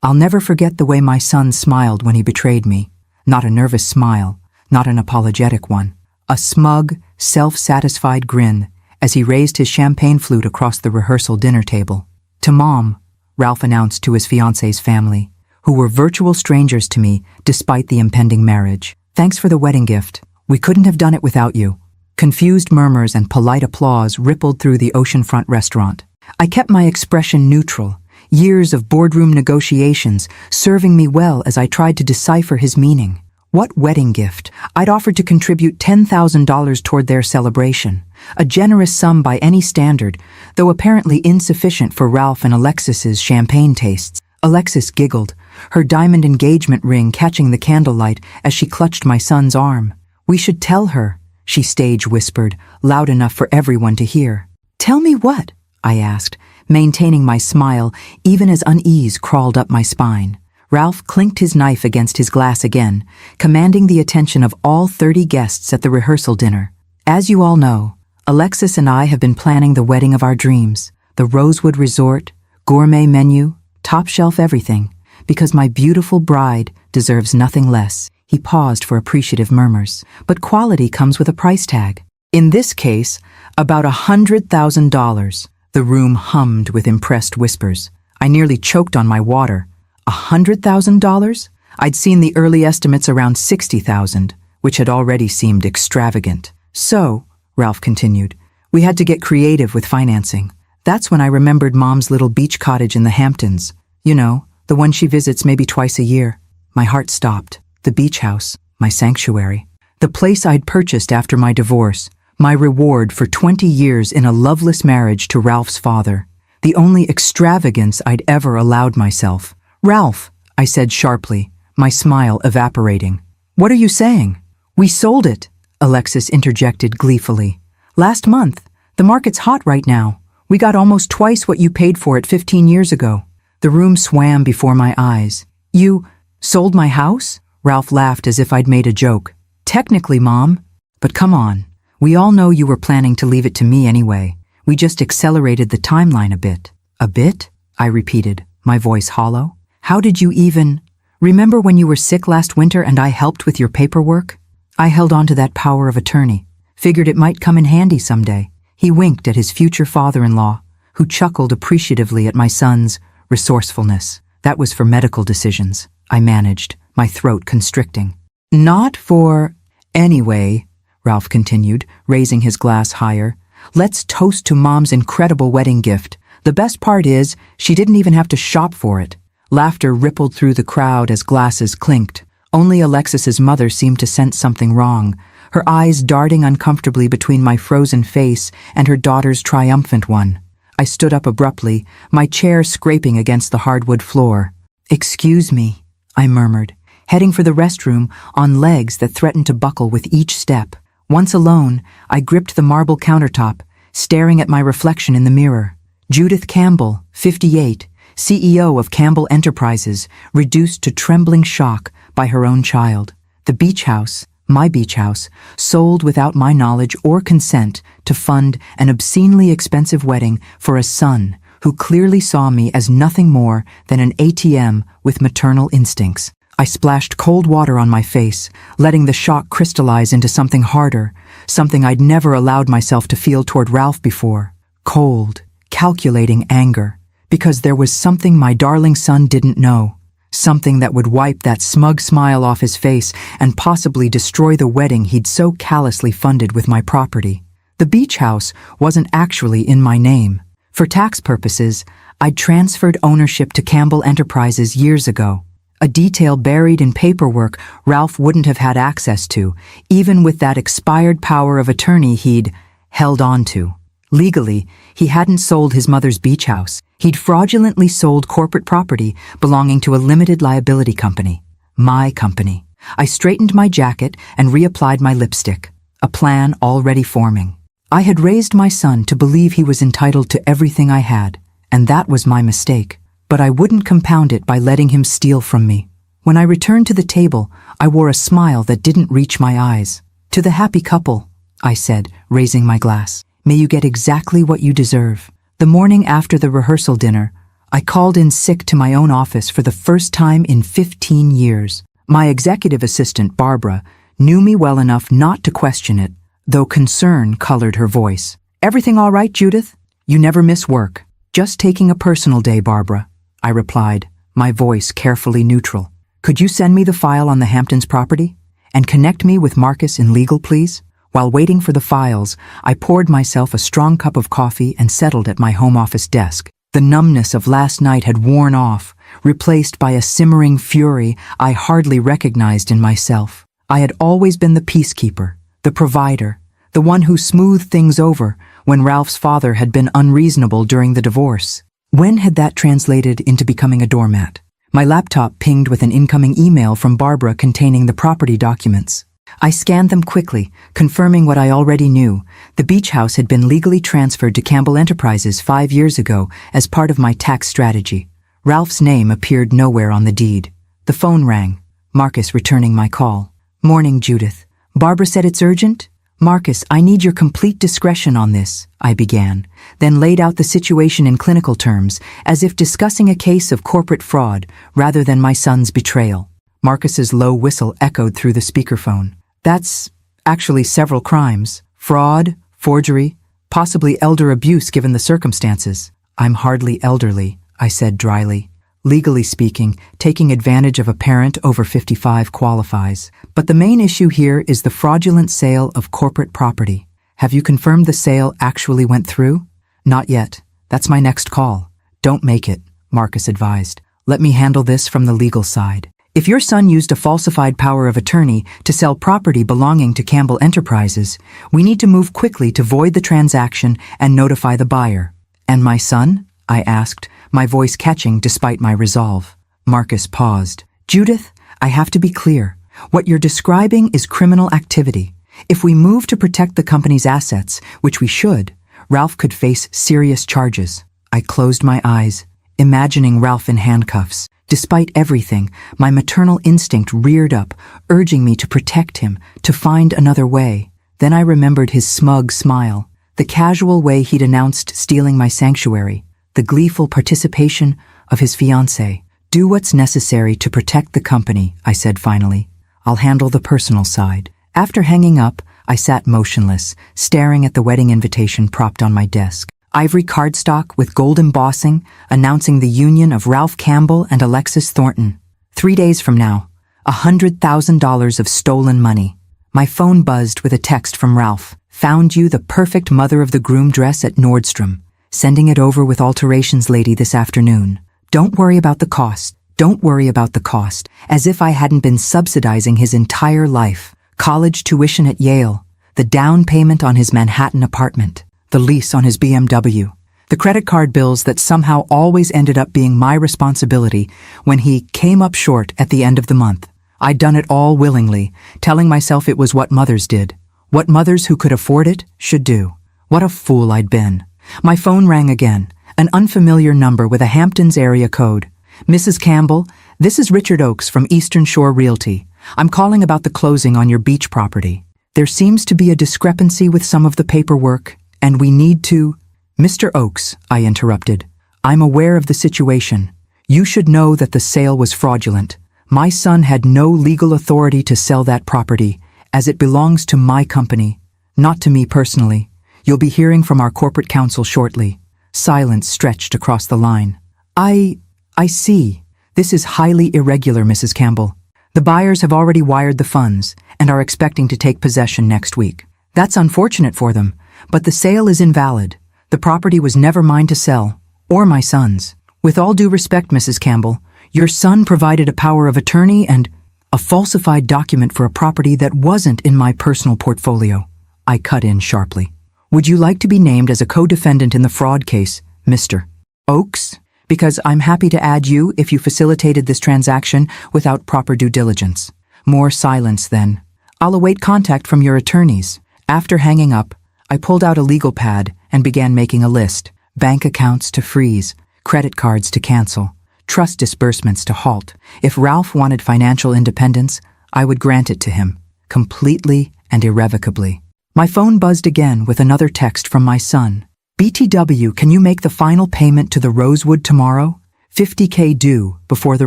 I'll never forget the way my son smiled when he betrayed me. Not a nervous smile, not an apologetic one. A smug, self-satisfied grin as he raised his champagne flute across the rehearsal dinner table. "To Mom," Ralph announced to his fiancée's family, who were virtual strangers to me despite the impending marriage. "Thanks for the wedding gift. We couldn't have done it without you." Confused murmurs and polite applause rippled through the oceanfront restaurant. I kept my expression neutral, years of boardroom negotiations serving me well as I tried to decipher his meaning. What wedding gift? I'd offered to contribute $10,000 toward their celebration, a generous sum by any standard, though apparently insufficient for Ralph and Alexis's champagne tastes. Alexis giggled, her diamond engagement ring catching the candlelight as she clutched my son's arm. "We should tell her," she stage whispered, loud enough for everyone to hear. "Tell me what?" I asked, maintaining my smile even as unease crawled up my spine. Ralph clinked his knife against his glass again, commanding the attention of all 30 guests at the rehearsal dinner. "As you all know, Alexis and I have been planning the wedding of our dreams, the Rosewood Resort, gourmet menu, top-shelf everything, because my beautiful bride deserves nothing less." He paused for appreciative murmurs. "But quality comes with a price tag. In this case, about $100,000. The room hummed with impressed whispers. I nearly choked on my water. $100,000? I'd seen the early estimates around $60,000, which had already seemed extravagant. "So," Ralph continued, "we had to get creative with financing. That's when I remembered Mom's little beach cottage in the Hamptons. You know, the one she visits maybe twice a year." My heart stopped. The beach house, my sanctuary. The place I'd purchased after my divorce, my reward for 20 years in a loveless marriage to Ralph's father. The only extravagance I'd ever allowed myself. "Ralph," I said sharply, my smile evaporating. "What are you saying?" "We sold it," Alexis interjected gleefully. "Last month. The market's hot right now. We got almost twice what you paid for it 15 years ago." The room swam before my eyes. "You sold my house?" Ralph laughed as if I'd made a joke. "Technically, Mom. But come on. We all know you were planning to leave it to me anyway. We just accelerated the timeline a bit." "A bit?" I repeated, my voice hollow. "How did you even... Remember when you were sick last winter and I helped with your paperwork? I held on to that power of attorney. Figured it might come in handy someday." He winked at his future father-in-law, who chuckled appreciatively at my son's resourcefulness. "That was for medical decisions," I managed, my throat constricting. "Not for... Anyway," Ralph continued, raising his glass higher, "let's toast to Mom's incredible wedding gift. The best part is, she didn't even have to shop for it." Laughter rippled through the crowd as glasses clinked. Only Alexis's mother seemed to sense something wrong, her eyes darting uncomfortably between my frozen face and her daughter's triumphant one. I stood up abruptly, my chair scraping against the hardwood floor. "Excuse me," I murmured, heading for the restroom on legs that threatened to buckle with each step. Once alone, I gripped the marble countertop, staring at my reflection in the mirror. Judith Campbell, 58, CEO of Campbell Enterprises, reduced to trembling shock by her own child. The beach house, my beach house, sold without my knowledge or consent to fund an obscenely expensive wedding for a son who clearly saw me as nothing more than an ATM with maternal instincts. I splashed cold water on my face, letting the shock crystallize into something harder, something I'd never allowed myself to feel toward Ralph before. Cold, calculating anger. Because there was something my darling son didn't know. Something that would wipe that smug smile off his face and possibly destroy the wedding he'd so callously funded with my property. The beach house wasn't actually in my name. For tax purposes, I'd transferred ownership to Campbell Enterprises years ago. A detail buried in paperwork Ralph wouldn't have had access to, even with that expired power of attorney he'd held on to. Legally, he hadn't sold his mother's beach house. He'd fraudulently sold corporate property belonging to a limited liability company. My company. I straightened my jacket and reapplied my lipstick, a plan already forming. I had raised my son to believe he was entitled to everything I had, and that was my mistake. But I wouldn't compound it by letting him steal from me. When I returned to the table, I wore a smile that didn't reach my eyes. "To the happy couple," I said, raising my glass. "May you get exactly what you deserve." The morning after the rehearsal dinner, I called in sick to my own office for the first time in 15 years. My executive assistant, Barbara, knew me well enough not to question it, though concern colored her voice. "Everything all right, Judith? You never miss work." "Just taking a personal day, Barbara," I replied, my voice carefully neutral. "Could you send me the file on the Hamptons property? And connect me with Marcus in legal, please?" While waiting for the files, I poured myself a strong cup of coffee and settled at my home office desk. The numbness of last night had worn off, replaced by a simmering fury I hardly recognized in myself. I had always been the peacekeeper, the provider, the one who smoothed things over when Ralph's father had been unreasonable during the divorce. When had that translated into becoming a doormat? My laptop pinged with an incoming email from Barbara containing the property documents. I scanned them quickly, confirming what I already knew. The beach house had been legally transferred to Campbell Enterprises 5 years ago as part of my tax strategy. Ralph's name appeared nowhere on the deed. The phone rang, Marcus returning my call. "Morning, Judith. Barbara said it's urgent?" "Marcus, I need your complete discretion on this," I began, then laid out the situation in clinical terms, as if discussing a case of corporate fraud rather than my son's betrayal. Marcus's low whistle echoed through the speakerphone. "That's actually several crimes. Fraud, forgery, possibly elder abuse given the circumstances." "I'm hardly elderly," I said dryly. "Legally speaking, taking advantage of a parent over 55 qualifies. But the main issue here is the fraudulent sale of corporate property. Have you confirmed the sale actually went through?" "Not yet. That's my next call." "Don't make it," Marcus advised. "Let me handle this from the legal side. If your son used a falsified power of attorney to sell property belonging to Campbell Enterprises, we need to move quickly to void the transaction and notify the buyer." "And my son?" I asked, my voice catching despite my resolve. Marcus paused. "Judith, I have to be clear. What you're describing is criminal activity. If we move to protect the company's assets, which we should, Ralph could face serious charges." I closed my eyes, imagining Ralph in handcuffs. Despite everything, my maternal instinct reared up, urging me to protect him, to find another way. Then I remembered his smug smile, the casual way he'd announced stealing my sanctuary, the gleeful participation of his fiancée. "Do what's necessary to protect the company," I said finally. "I'll handle the personal side." After hanging up, I sat motionless, staring at the wedding invitation propped on my desk. Ivory cardstock with gold embossing, announcing the union of Ralph Campbell and Alexis Thornton. 3 days from now, $100,000 of stolen money. My phone buzzed with a text from Ralph. "Found you the perfect mother of the groom dress at Nordstrom. Sending it over with alterations lady this afternoon. Don't worry about the cost. Don't worry about the cost." As if I hadn't been subsidizing his entire life. College tuition at Yale, the down payment on his Manhattan apartment, the lease on his BMW, the credit card bills that somehow always ended up being my responsibility when he came up short at the end of the month. I'd done it all willingly, telling myself it was what mothers did, what mothers who could afford it should do. What a fool I'd been. My phone rang again, an unfamiliar number with a Hamptons area code. "Mrs. Campbell, this is Richard Oakes from Eastern Shore Realty. I'm calling about the closing on your beach property. There seems to be a discrepancy with some of the paperwork, and we need to—" "Mr. Oakes," I interrupted, "I'm aware of the situation. You should know that the sale was fraudulent. My son had no legal authority to sell that property, as it belongs to my company, not to me personally. You'll be hearing from our corporate counsel shortly." Silence stretched across the line. I see. This is highly irregular, Mrs. Campbell. The buyers have already wired the funds and are expecting to take possession next week. That's unfortunate for them, but the sale is invalid. The property was never mine to sell, or my son's. With all due respect, Mrs. Campbell, your son provided a power of attorney and a falsified document for a property that wasn't in my personal portfolio. I cut in sharply. Would you like to be named as a co-defendant in the fraud case, Mr. Oakes? Because I'm happy to add you if you facilitated this transaction without proper due diligence. More silence then. I'll await contact from your attorneys. After hanging up, I pulled out a legal pad and began making a list. Bank accounts to freeze, credit cards to cancel, trust disbursements to halt. If Ralph wanted financial independence, I would grant it to him, completely and irrevocably. My phone buzzed again with another text from my son. "BTW, can you make the final payment to the Rosewood tomorrow? $50K due before the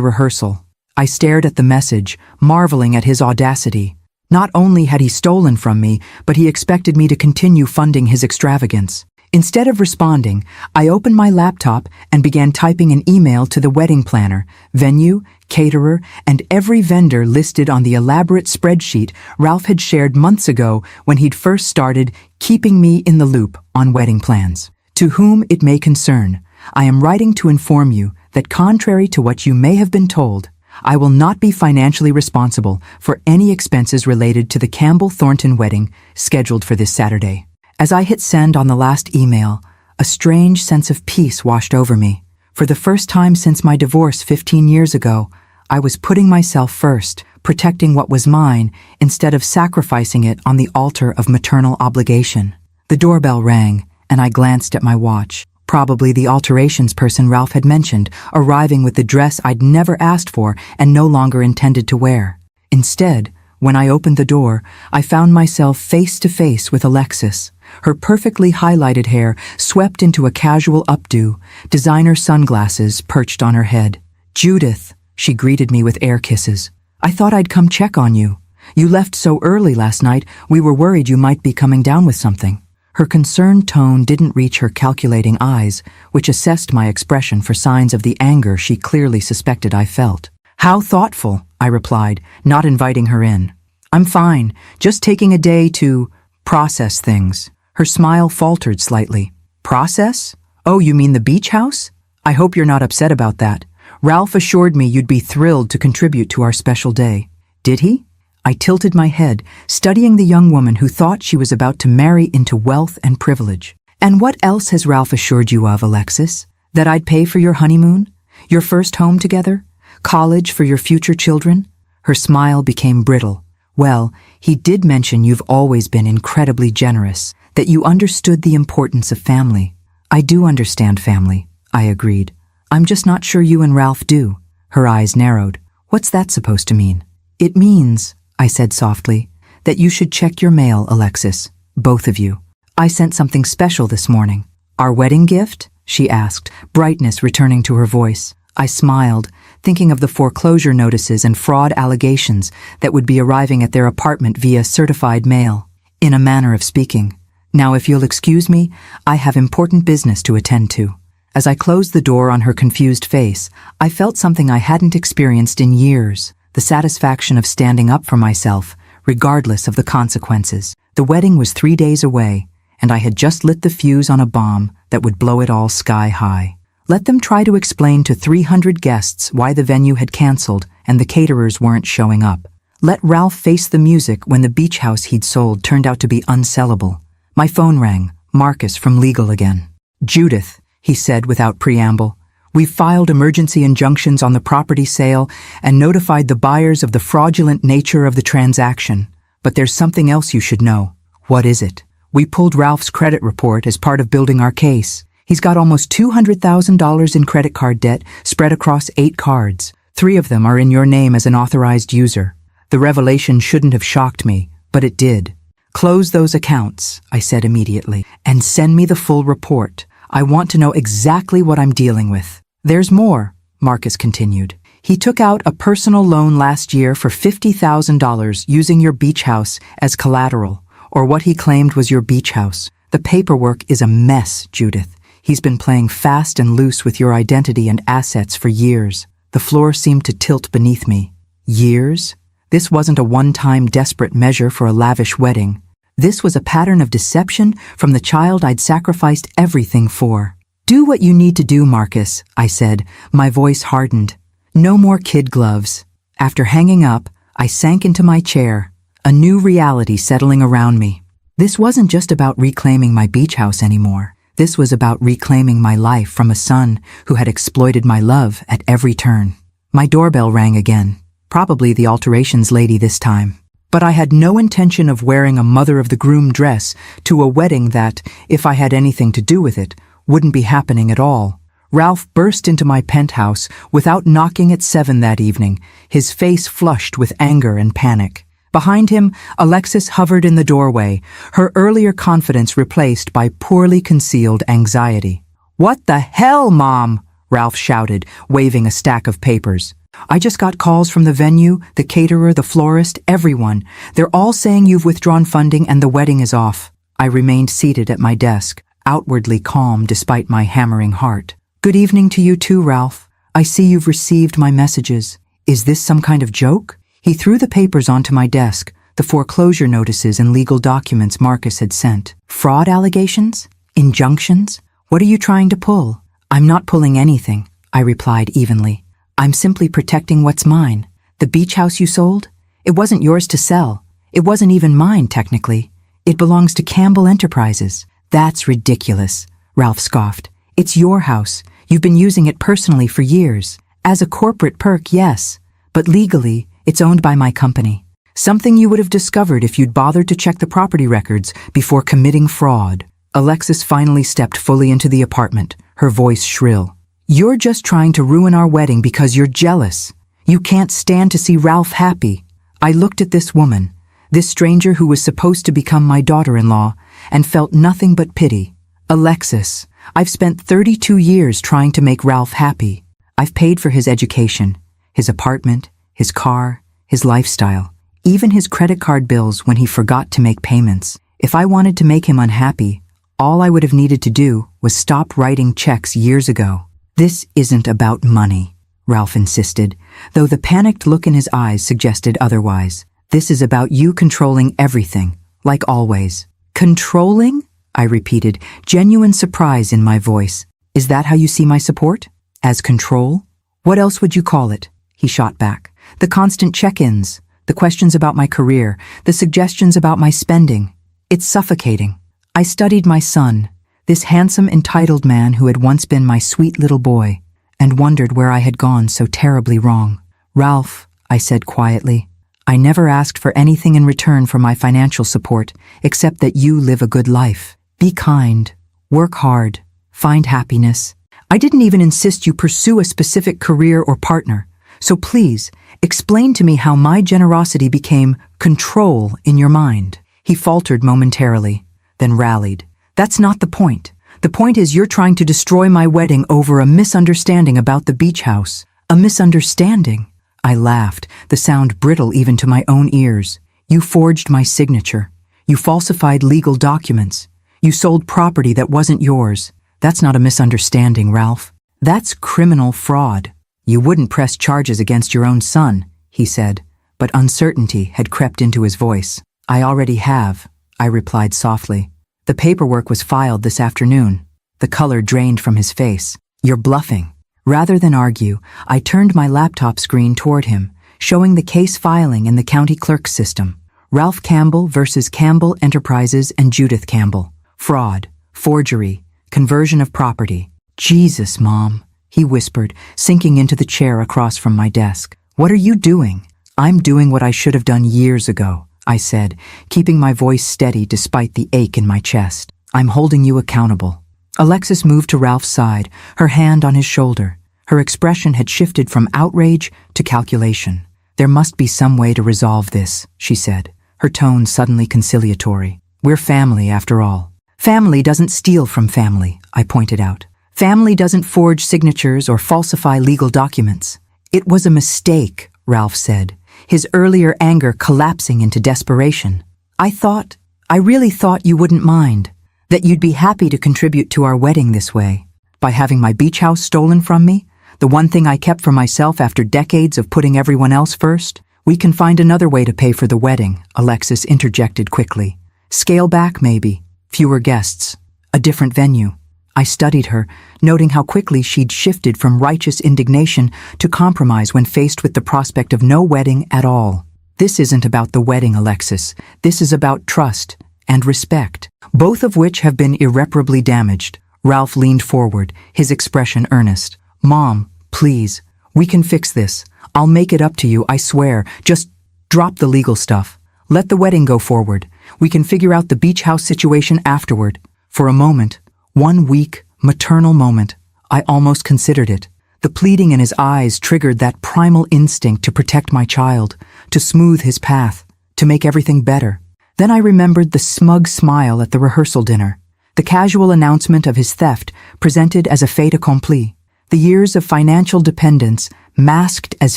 rehearsal. I stared at the message, marveling at his audacity. Not only had he stolen from me, but he expected me to continue funding his extravagance. Instead of responding, I opened my laptop and began typing an email to the wedding planner, venue, caterer, and every vendor listed on the elaborate spreadsheet Ralph had shared months ago when he'd first started keeping me in the loop on wedding plans. To whom it may concern, I am writing to inform you that contrary to what you may have been told, I will not be financially responsible for any expenses related to the Campbell-Thornton wedding scheduled for this Saturday. As I hit send on the last email, a strange sense of peace washed over me. For the first time since my divorce 15 years ago, I was putting myself first, protecting what was mine instead of sacrificing it on the altar of maternal obligation. The doorbell rang, and I glanced at my watch. Probably the alterations person Ralph had mentioned, arriving with the dress I'd never asked for and no longer intended to wear. Instead, when I opened the door, I found myself face to face with Alexis. Her perfectly highlighted hair swept into a casual updo, designer sunglasses perched on her head. "Judith," she greeted me with air kisses. "I thought I'd come check on you. You left so early last night, we were worried you might be coming down with something." Her concerned tone didn't reach her calculating eyes, which assessed my expression for signs of the anger she clearly suspected I felt. "How thoughtful," I replied, not inviting her in. "I'm fine, just taking a day to process things." Her smile faltered slightly. "Process? Oh, you mean the beach house? I hope you're not upset about that. Ralph assured me you'd be thrilled to contribute to our special day." "Did he?" I tilted my head, studying the young woman who thought she was about to marry into wealth and privilege. "And what else has Ralph assured you of, Alexis? That I'd pay for your honeymoon? Your first home together? College for your future children?" Her smile became brittle. "Well, he did mention you've always been incredibly generous, that you understood the importance of family." "I do understand family," I agreed. "I'm just not sure you and Ralph do." Her eyes narrowed. "What's that supposed to mean?" "It means," I said softly, "that you should check your mail, Alexis. Both of you. I sent something special this morning." "Our wedding gift?" she asked, brightness returning to her voice. I smiled, thinking of the foreclosure notices and fraud allegations that would be arriving at their apartment via certified mail. In a manner of speaking. "Now, if you'll excuse me, I have important business to attend to." As I closed the door on her confused face, I felt something I hadn't experienced in years, the satisfaction of standing up for myself, regardless of the consequences. The wedding was 3 days away, and I had just lit the fuse on a bomb that would blow it all sky high. Let them try to explain to 300 guests why the venue had canceled and the caterers weren't showing up. Let Ralph face the music when the beach house he'd sold turned out to be unsellable. My phone rang, Marcus from legal again. "Judith," he said without preamble, "we've filed emergency injunctions on the property sale and notified the buyers of the fraudulent nature of the transaction. But there's something else you should know." "What is it?" "We pulled Ralph's credit report as part of building our case. He's got almost $200,000 in credit card debt spread across 8 cards. 3 of them are in your name as an authorized user. The revelation shouldn't have shocked me, but it did." "Close those accounts," I said immediately, "and send me the full report. I want to know exactly what I'm dealing with." "There's more," Marcus continued. "He took out a personal loan last year for $50,000 using your beach house as collateral, or what he claimed was your beach house. The paperwork is a mess, Judith. He's been playing fast and loose with your identity and assets for years." The floor seemed to tilt beneath me. Years? This wasn't a one-time desperate measure for a lavish wedding. This was a pattern of deception from the child I'd sacrificed everything for. "Do what you need to do, Marcus," I said, my voice hardened. "No more kid gloves." After hanging up, I sank into my chair, a new reality settling around me. This wasn't just about reclaiming my beach house anymore. This was about reclaiming my life from a son who had exploited my love at every turn. My doorbell rang again, probably the alterations lady this time. But I had no intention of wearing a mother-of-the-groom dress to a wedding that, if I had anything to do with it, wouldn't be happening at all. Ralph burst into my penthouse without knocking at 7 that evening, his face flushed with anger and panic. Behind him, Alexis hovered in the doorway, her earlier confidence replaced by poorly concealed anxiety. "What the hell, Mom?" Ralph shouted, waving a stack of papers. I just got calls from the venue, the caterer, the florist, everyone. They're all saying you've withdrawn funding and the wedding is off. I remained seated at my desk, outwardly calm despite my hammering heart. Good evening to you too, Ralph. I see you've received my messages. Is this some kind of joke? He threw the papers onto my desk, the foreclosure notices and legal documents Marcus had sent. Fraud allegations? Injunctions? What are you trying to pull? I'm not pulling anything, I replied evenly. I'm simply protecting what's mine. The beach house you sold? It wasn't yours to sell. It wasn't even mine, technically. It belongs to Campbell Enterprises. That's ridiculous, Ralph scoffed. It's your house. You've been using it personally for years. As a corporate perk, yes, but legally, it's owned by my company. Something you would have discovered if you'd bothered to check the property records before committing fraud. Alexis finally stepped fully into the apartment, her voice shrill. You're just trying to ruin our wedding because you're jealous. You can't stand to see Ralph happy. I looked at this woman, this stranger who was supposed to become my daughter-in-law, and felt nothing but pity. Alexis, I've spent 32 years trying to make Ralph happy. I've paid for his education, his apartment, his car, his lifestyle, even his credit card bills when he forgot to make payments. If I wanted to make him unhappy, all I would have needed to do was stop writing checks years ago. This isn't about money, Ralph insisted, though the panicked look in his eyes suggested otherwise. This is about you controlling everything, like always. Controlling? I repeated, genuine surprise in my voice. Is that how you see my support? As control? What else would you call it? He shot back. The constant check-ins, the questions about my career, the suggestions about my spending. It's suffocating. I studied my son, this handsome, entitled man who had once been my sweet little boy, and wondered where I had gone so terribly wrong. Ralph, I said quietly, I never asked for anything in return for my financial support, except that you live a good life. Be kind, work hard, find happiness. I didn't even insist you pursue a specific career or partner, so please, explain to me how my generosity became control in your mind. He faltered momentarily, then rallied. That's not the point. The point is you're trying to destroy my wedding over a misunderstanding about the beach house. A misunderstanding? I laughed, the sound brittle even to my own ears. You forged my signature. You falsified legal documents. You sold property that wasn't yours. That's not a misunderstanding, Ralph. That's criminal fraud. You wouldn't press charges against your own son, he said, but uncertainty had crept into his voice. I already have, I replied softly. The paperwork was filed this afternoon. The color drained from his face. You're bluffing. Rather than argue, I turned my laptop screen toward him, showing the case filing in the county clerk's system. Ralph Campbell versus Campbell Enterprises and Judith Campbell. Fraud, forgery, conversion of property. Jesus, Mom, he whispered, sinking into the chair across from my desk. What are you doing? I'm doing what I should have done years ago, I said, keeping my voice steady despite the ache in my chest. I'm holding you accountable. Alexis moved to Ralph's side, her hand on his shoulder. Her expression had shifted from outrage to calculation. There must be some way to resolve this, she said, her tone suddenly conciliatory. We're family, after all. Family doesn't steal from family, I pointed out. Family doesn't forge signatures or falsify legal documents. It was a mistake, Ralph said, his earlier anger collapsing into desperation. I really thought you wouldn't mind, that you'd be happy to contribute to our wedding this way. By having my beach house stolen from me, the one thing I kept for myself after decades of putting everyone else first. We can find another way to pay for the wedding, Alexis interjected quickly. Scale back, maybe. Fewer guests. A different venue. I studied her, noting how quickly she'd shifted from righteous indignation to compromise when faced with the prospect of no wedding at all. This isn't about the wedding, Alexis. This is about trust and respect, both of which have been irreparably damaged. Ralph leaned forward, his expression earnest. Mom, please, we can fix this. I'll make it up to you, I swear. Just drop the legal stuff. Let the wedding go forward. We can figure out the beach house situation afterward. For a moment, one weak, maternal moment, I almost considered it. The pleading in his eyes triggered that primal instinct to protect my child, to smooth his path, to make everything better. Then I remembered the smug smile at the rehearsal dinner, the casual announcement of his theft presented as a fait accompli. The years of financial dependence masked as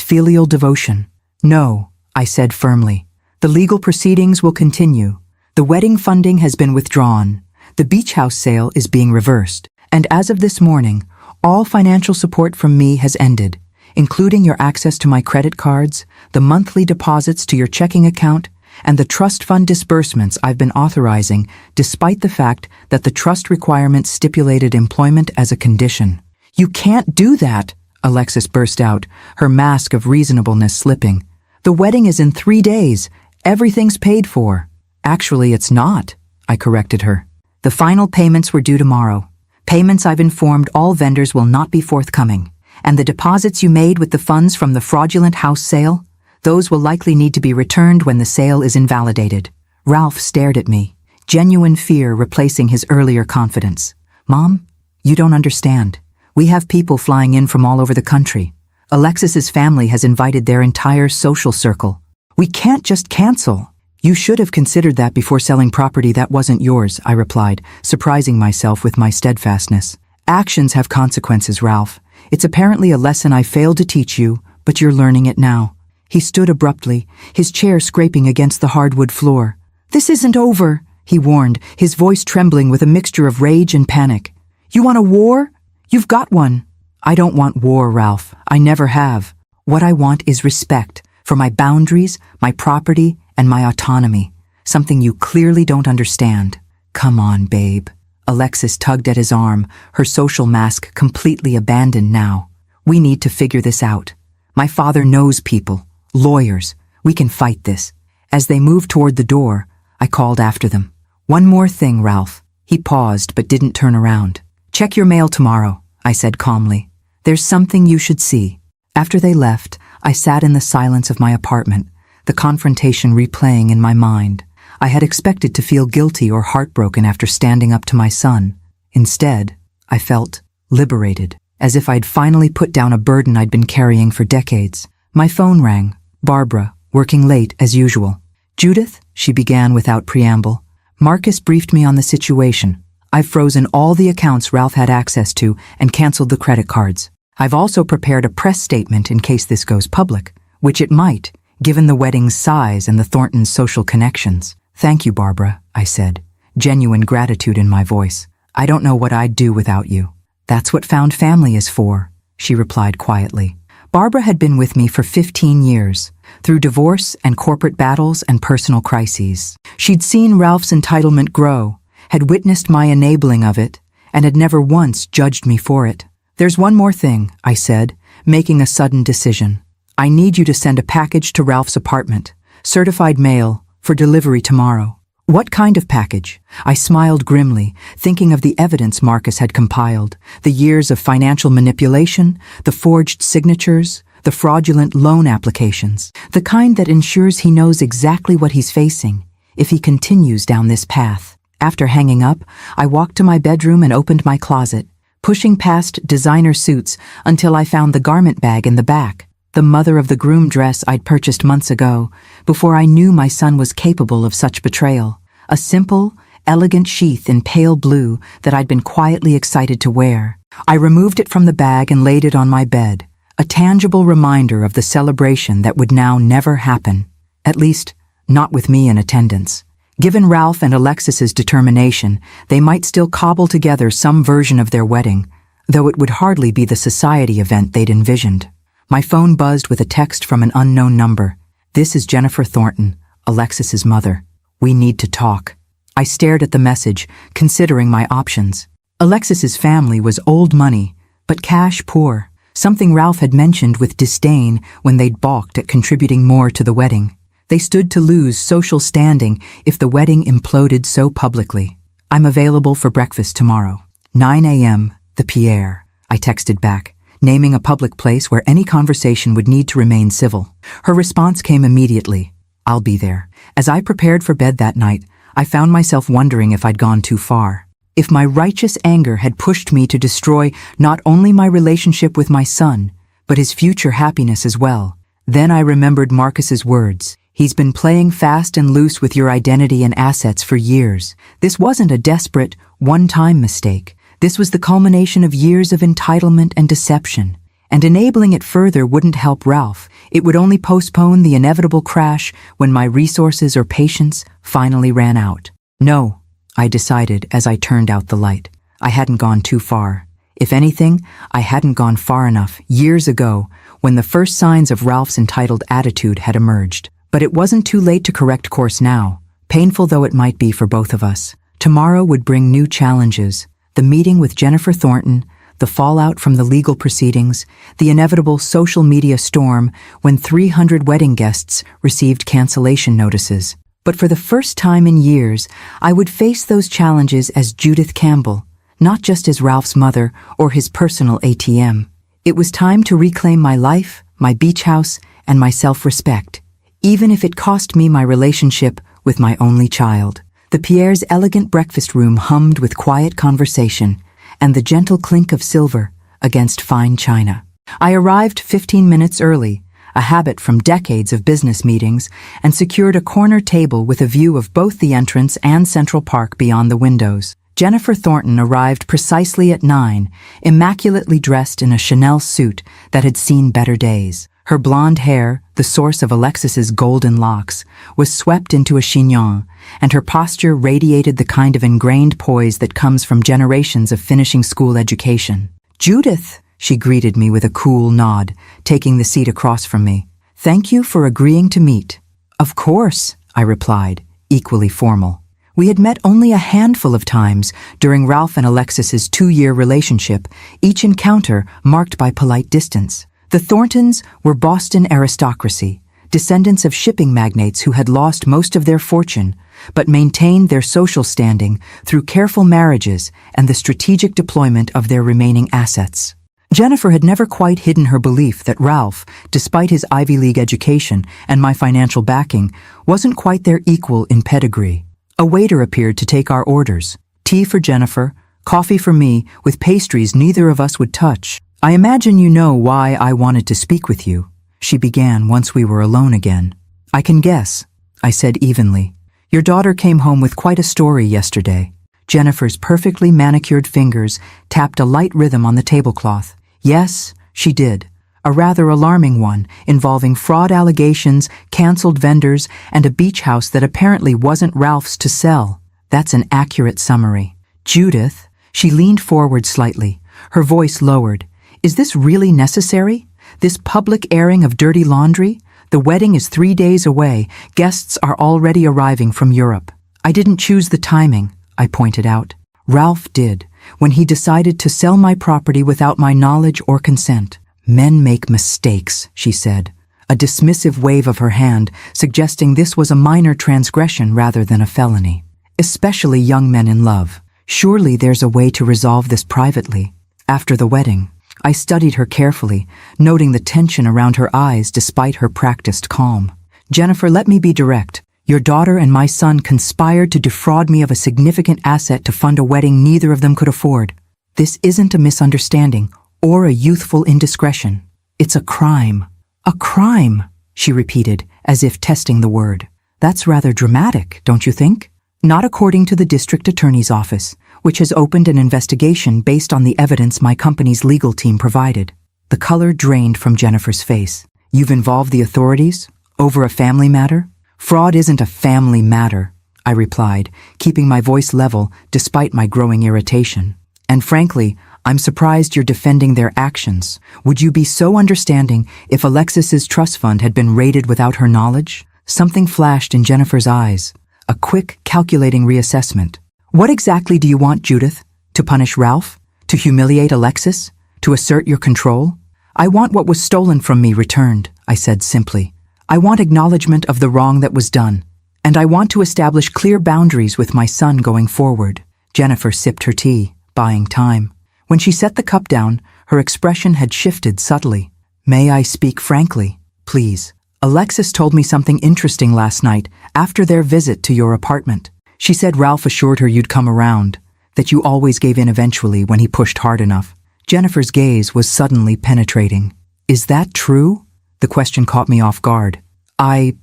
filial devotion. No, I said firmly. The legal proceedings will continue. The wedding funding has been withdrawn. The beach house sale is being reversed. And as of this morning, all financial support from me has ended, including your access to my credit cards, the monthly deposits to your checking account, and the trust fund disbursements I've been authorizing, despite the fact that the trust requirement stipulated employment as a condition. You can't do that, Alexis burst out, her mask of reasonableness slipping. The wedding is in 3 days. Everything's paid for. Actually, it's not, I corrected her. The final payments were due tomorrow. Payments I've informed all vendors will not be forthcoming. And the deposits you made with the funds from the fraudulent house sale? Those will likely need to be returned when the sale is invalidated. Ralph stared at me, genuine fear replacing his earlier confidence. Mom, you don't understand. We have people flying in from all over the country. Alexis's family has invited their entire social circle. We can't just cancel. You should have considered that before selling property that wasn't yours, I replied, surprising myself with my steadfastness. Actions have consequences, Ralph. It's apparently a lesson I failed to teach you, but you're learning it now. He stood abruptly, his chair scraping against the hardwood floor. This isn't over, he warned, his voice trembling with a mixture of rage and panic. You want a war? You've got one. I don't want war, Ralph. I never have. What I want is respect for my boundaries, my property, and my autonomy, something you clearly don't understand. Come on, babe. Alexis tugged at his arm, her social mask completely abandoned now. We need to figure this out. My father knows people, lawyers. We can fight this. As they moved toward the door, I called after them. One more thing, Ralph. He paused but didn't turn around. Check your mail tomorrow, I said calmly. There's something you should see. After they left, I sat in the silence of my apartment, the confrontation replaying in my mind. I had expected to feel guilty or heartbroken after standing up to my son. Instead, I felt liberated, as if I'd finally put down a burden I'd been carrying for decades. My phone rang. Barbara, working late as usual. Judith, she began without preamble. Marcus briefed me on the situation. I've frozen all the accounts Ralph had access to and canceled the credit cards. I've also prepared a press statement in case this goes public, which it might, given the wedding's size and the Thorntons' social connections. Thank you, Barbara, I said, genuine gratitude in my voice. I don't know what I'd do without you. That's what found family is for, she replied quietly. Barbara had been with me for 15 years, through divorce and corporate battles and personal crises. She'd seen Ralph's entitlement grow, had witnessed my enabling of it, and had never once judged me for it. There's one more thing, I said, making a sudden decision. I need you to send a package to Ralph's apartment, certified mail, for delivery tomorrow. What kind of package? I smiled grimly, thinking of the evidence Marcus had compiled, the years of financial manipulation, the forged signatures, the fraudulent loan applications, the kind that ensures he knows exactly what he's facing if he continues down this path. After hanging up, I walked to my bedroom and opened my closet, pushing past designer suits until I found the garment bag in the back, the mother of the groom dress I'd purchased months ago, before I knew my son was capable of such betrayal. A simple, elegant sheath in pale blue that I'd been quietly excited to wear. I removed it from the bag and laid it on my bed, a tangible reminder of the celebration that would now never happen, at least not with me in attendance. Given Ralph and Alexis's determination, they might still cobble together some version of their wedding, though it would hardly be the society event they'd envisioned. My phone buzzed with a text from an unknown number. This is Jennifer Thornton, Alexis's mother. We need to talk. I stared at the message, considering my options. Alexis's family was old money, but cash poor, something Ralph had mentioned with disdain when they'd balked at contributing more to the wedding. They stood to lose social standing if the wedding imploded so publicly. I'm available for breakfast tomorrow. 9 a.m., the Pierre, I texted back, naming a public place where any conversation would need to remain civil. Her response came immediately. I'll be there. As I prepared for bed that night, I found myself wondering if I'd gone too far. If my righteous anger had pushed me to destroy not only my relationship with my son, but his future happiness as well. Then I remembered Marcus's words. He's been playing fast and loose with your identity and assets for years. This wasn't a desperate, one-time mistake. This was the culmination of years of entitlement and deception, and enabling it further wouldn't help Ralph. It would only postpone the inevitable crash when my resources or patience finally ran out. No, I decided as I turned out the light. I hadn't gone too far. If anything, I hadn't gone far enough years ago when the first signs of Ralph's entitled attitude had emerged. But it wasn't too late to correct course now, painful though it might be for both of us. Tomorrow would bring new challenges: the meeting with Jennifer Thornton, the fallout from the legal proceedings, the inevitable social media storm when 300 wedding guests received cancellation notices. But for the first time in years, I would face those challenges as Judith Campbell, not just as Ralph's mother or his personal ATM. It was time to reclaim my life, my beach house, and my self-respect, even if it cost me my relationship with my only child. The Pierre's elegant breakfast room hummed with quiet conversation and the gentle clink of silver against fine china. I arrived 15 minutes early, a habit from decades of business meetings, and secured a corner table with a view of both the entrance and Central Park beyond the windows. Jennifer Thornton arrived precisely at 9, immaculately dressed in a Chanel suit that had seen better days. Her blonde hair, the source of Alexis's golden locks, was swept into a chignon, and her posture radiated the kind of ingrained poise that comes from generations of finishing school education. "Judith," she greeted me with a cool nod, taking the seat across from me. "Thank you for agreeing to meet." "Of course," I replied, equally formal. We had met only a handful of times during Ralph and Alexis's 2-year relationship, each encounter marked by polite distance. The Thorntons were Boston aristocracy, descendants of shipping magnates who had lost most of their fortune, but maintained their social standing through careful marriages and the strategic deployment of their remaining assets. Jennifer had never quite hidden her belief that Ralph, despite his Ivy League education and my financial backing, wasn't quite their equal in pedigree. A waiter appeared to take our orders. Tea for Jennifer, coffee for me, with pastries neither of us would touch. "I imagine you know why I wanted to speak with you," she began once we were alone again. "I can guess," I said evenly. "Your daughter came home with quite a story yesterday." Jennifer's perfectly manicured fingers tapped a light rhythm on the tablecloth. "Yes, she did. A rather alarming one, involving fraud allegations, canceled vendors, and a beach house that apparently wasn't Ralph's to sell." "That's an accurate summary." "Judith," she leaned forward slightly, her voice lowered. "Is this really necessary? This public airing of dirty laundry? The wedding is 3 days away. Guests are already arriving from Europe." "I didn't choose the timing," I pointed out. "Ralph did, when he decided to sell my property without my knowledge or consent." "Men make mistakes," she said, a dismissive wave of her hand suggesting this was a minor transgression rather than a felony. "Especially young men in love. Surely there's a way to resolve this privately." After the wedding, I studied her carefully, noting the tension around her eyes despite her practiced calm. "Jennifer, let me be direct. Your daughter and my son conspired to defraud me of a significant asset to fund a wedding neither of them could afford. This isn't a misunderstanding or a youthful indiscretion. It's a crime." "A crime," she repeated, as if testing the word. "That's rather dramatic, don't you think?" "Not according to the district attorney's office, which has opened an investigation based on the evidence my company's legal team provided." The color drained from Jennifer's face. "You've involved the authorities? Over a family matter?" "Fraud isn't a family matter," I replied, keeping my voice level despite my growing irritation. "And frankly, I'm surprised you're defending their actions. Would you be so understanding if Alexis's trust fund had been raided without her knowledge?" Something flashed in Jennifer's eyes, a quick, calculating reassessment. "What exactly do you want, Judith? To punish Ralph? To humiliate Alexis? To assert your control?" "I want what was stolen from me returned," I said simply. "I want acknowledgement of the wrong that was done, and I want to establish clear boundaries with my son going forward." Jennifer sipped her tea, buying time. When she set the cup down, her expression had shifted subtly. "May I speak frankly, please? Alexis told me something interesting last night after their visit to your apartment. She said Ralph assured her you'd come around, that you always gave in eventually when he pushed hard enough." Jennifer's gaze was suddenly penetrating. "Is that true?" The question caught me off guard. I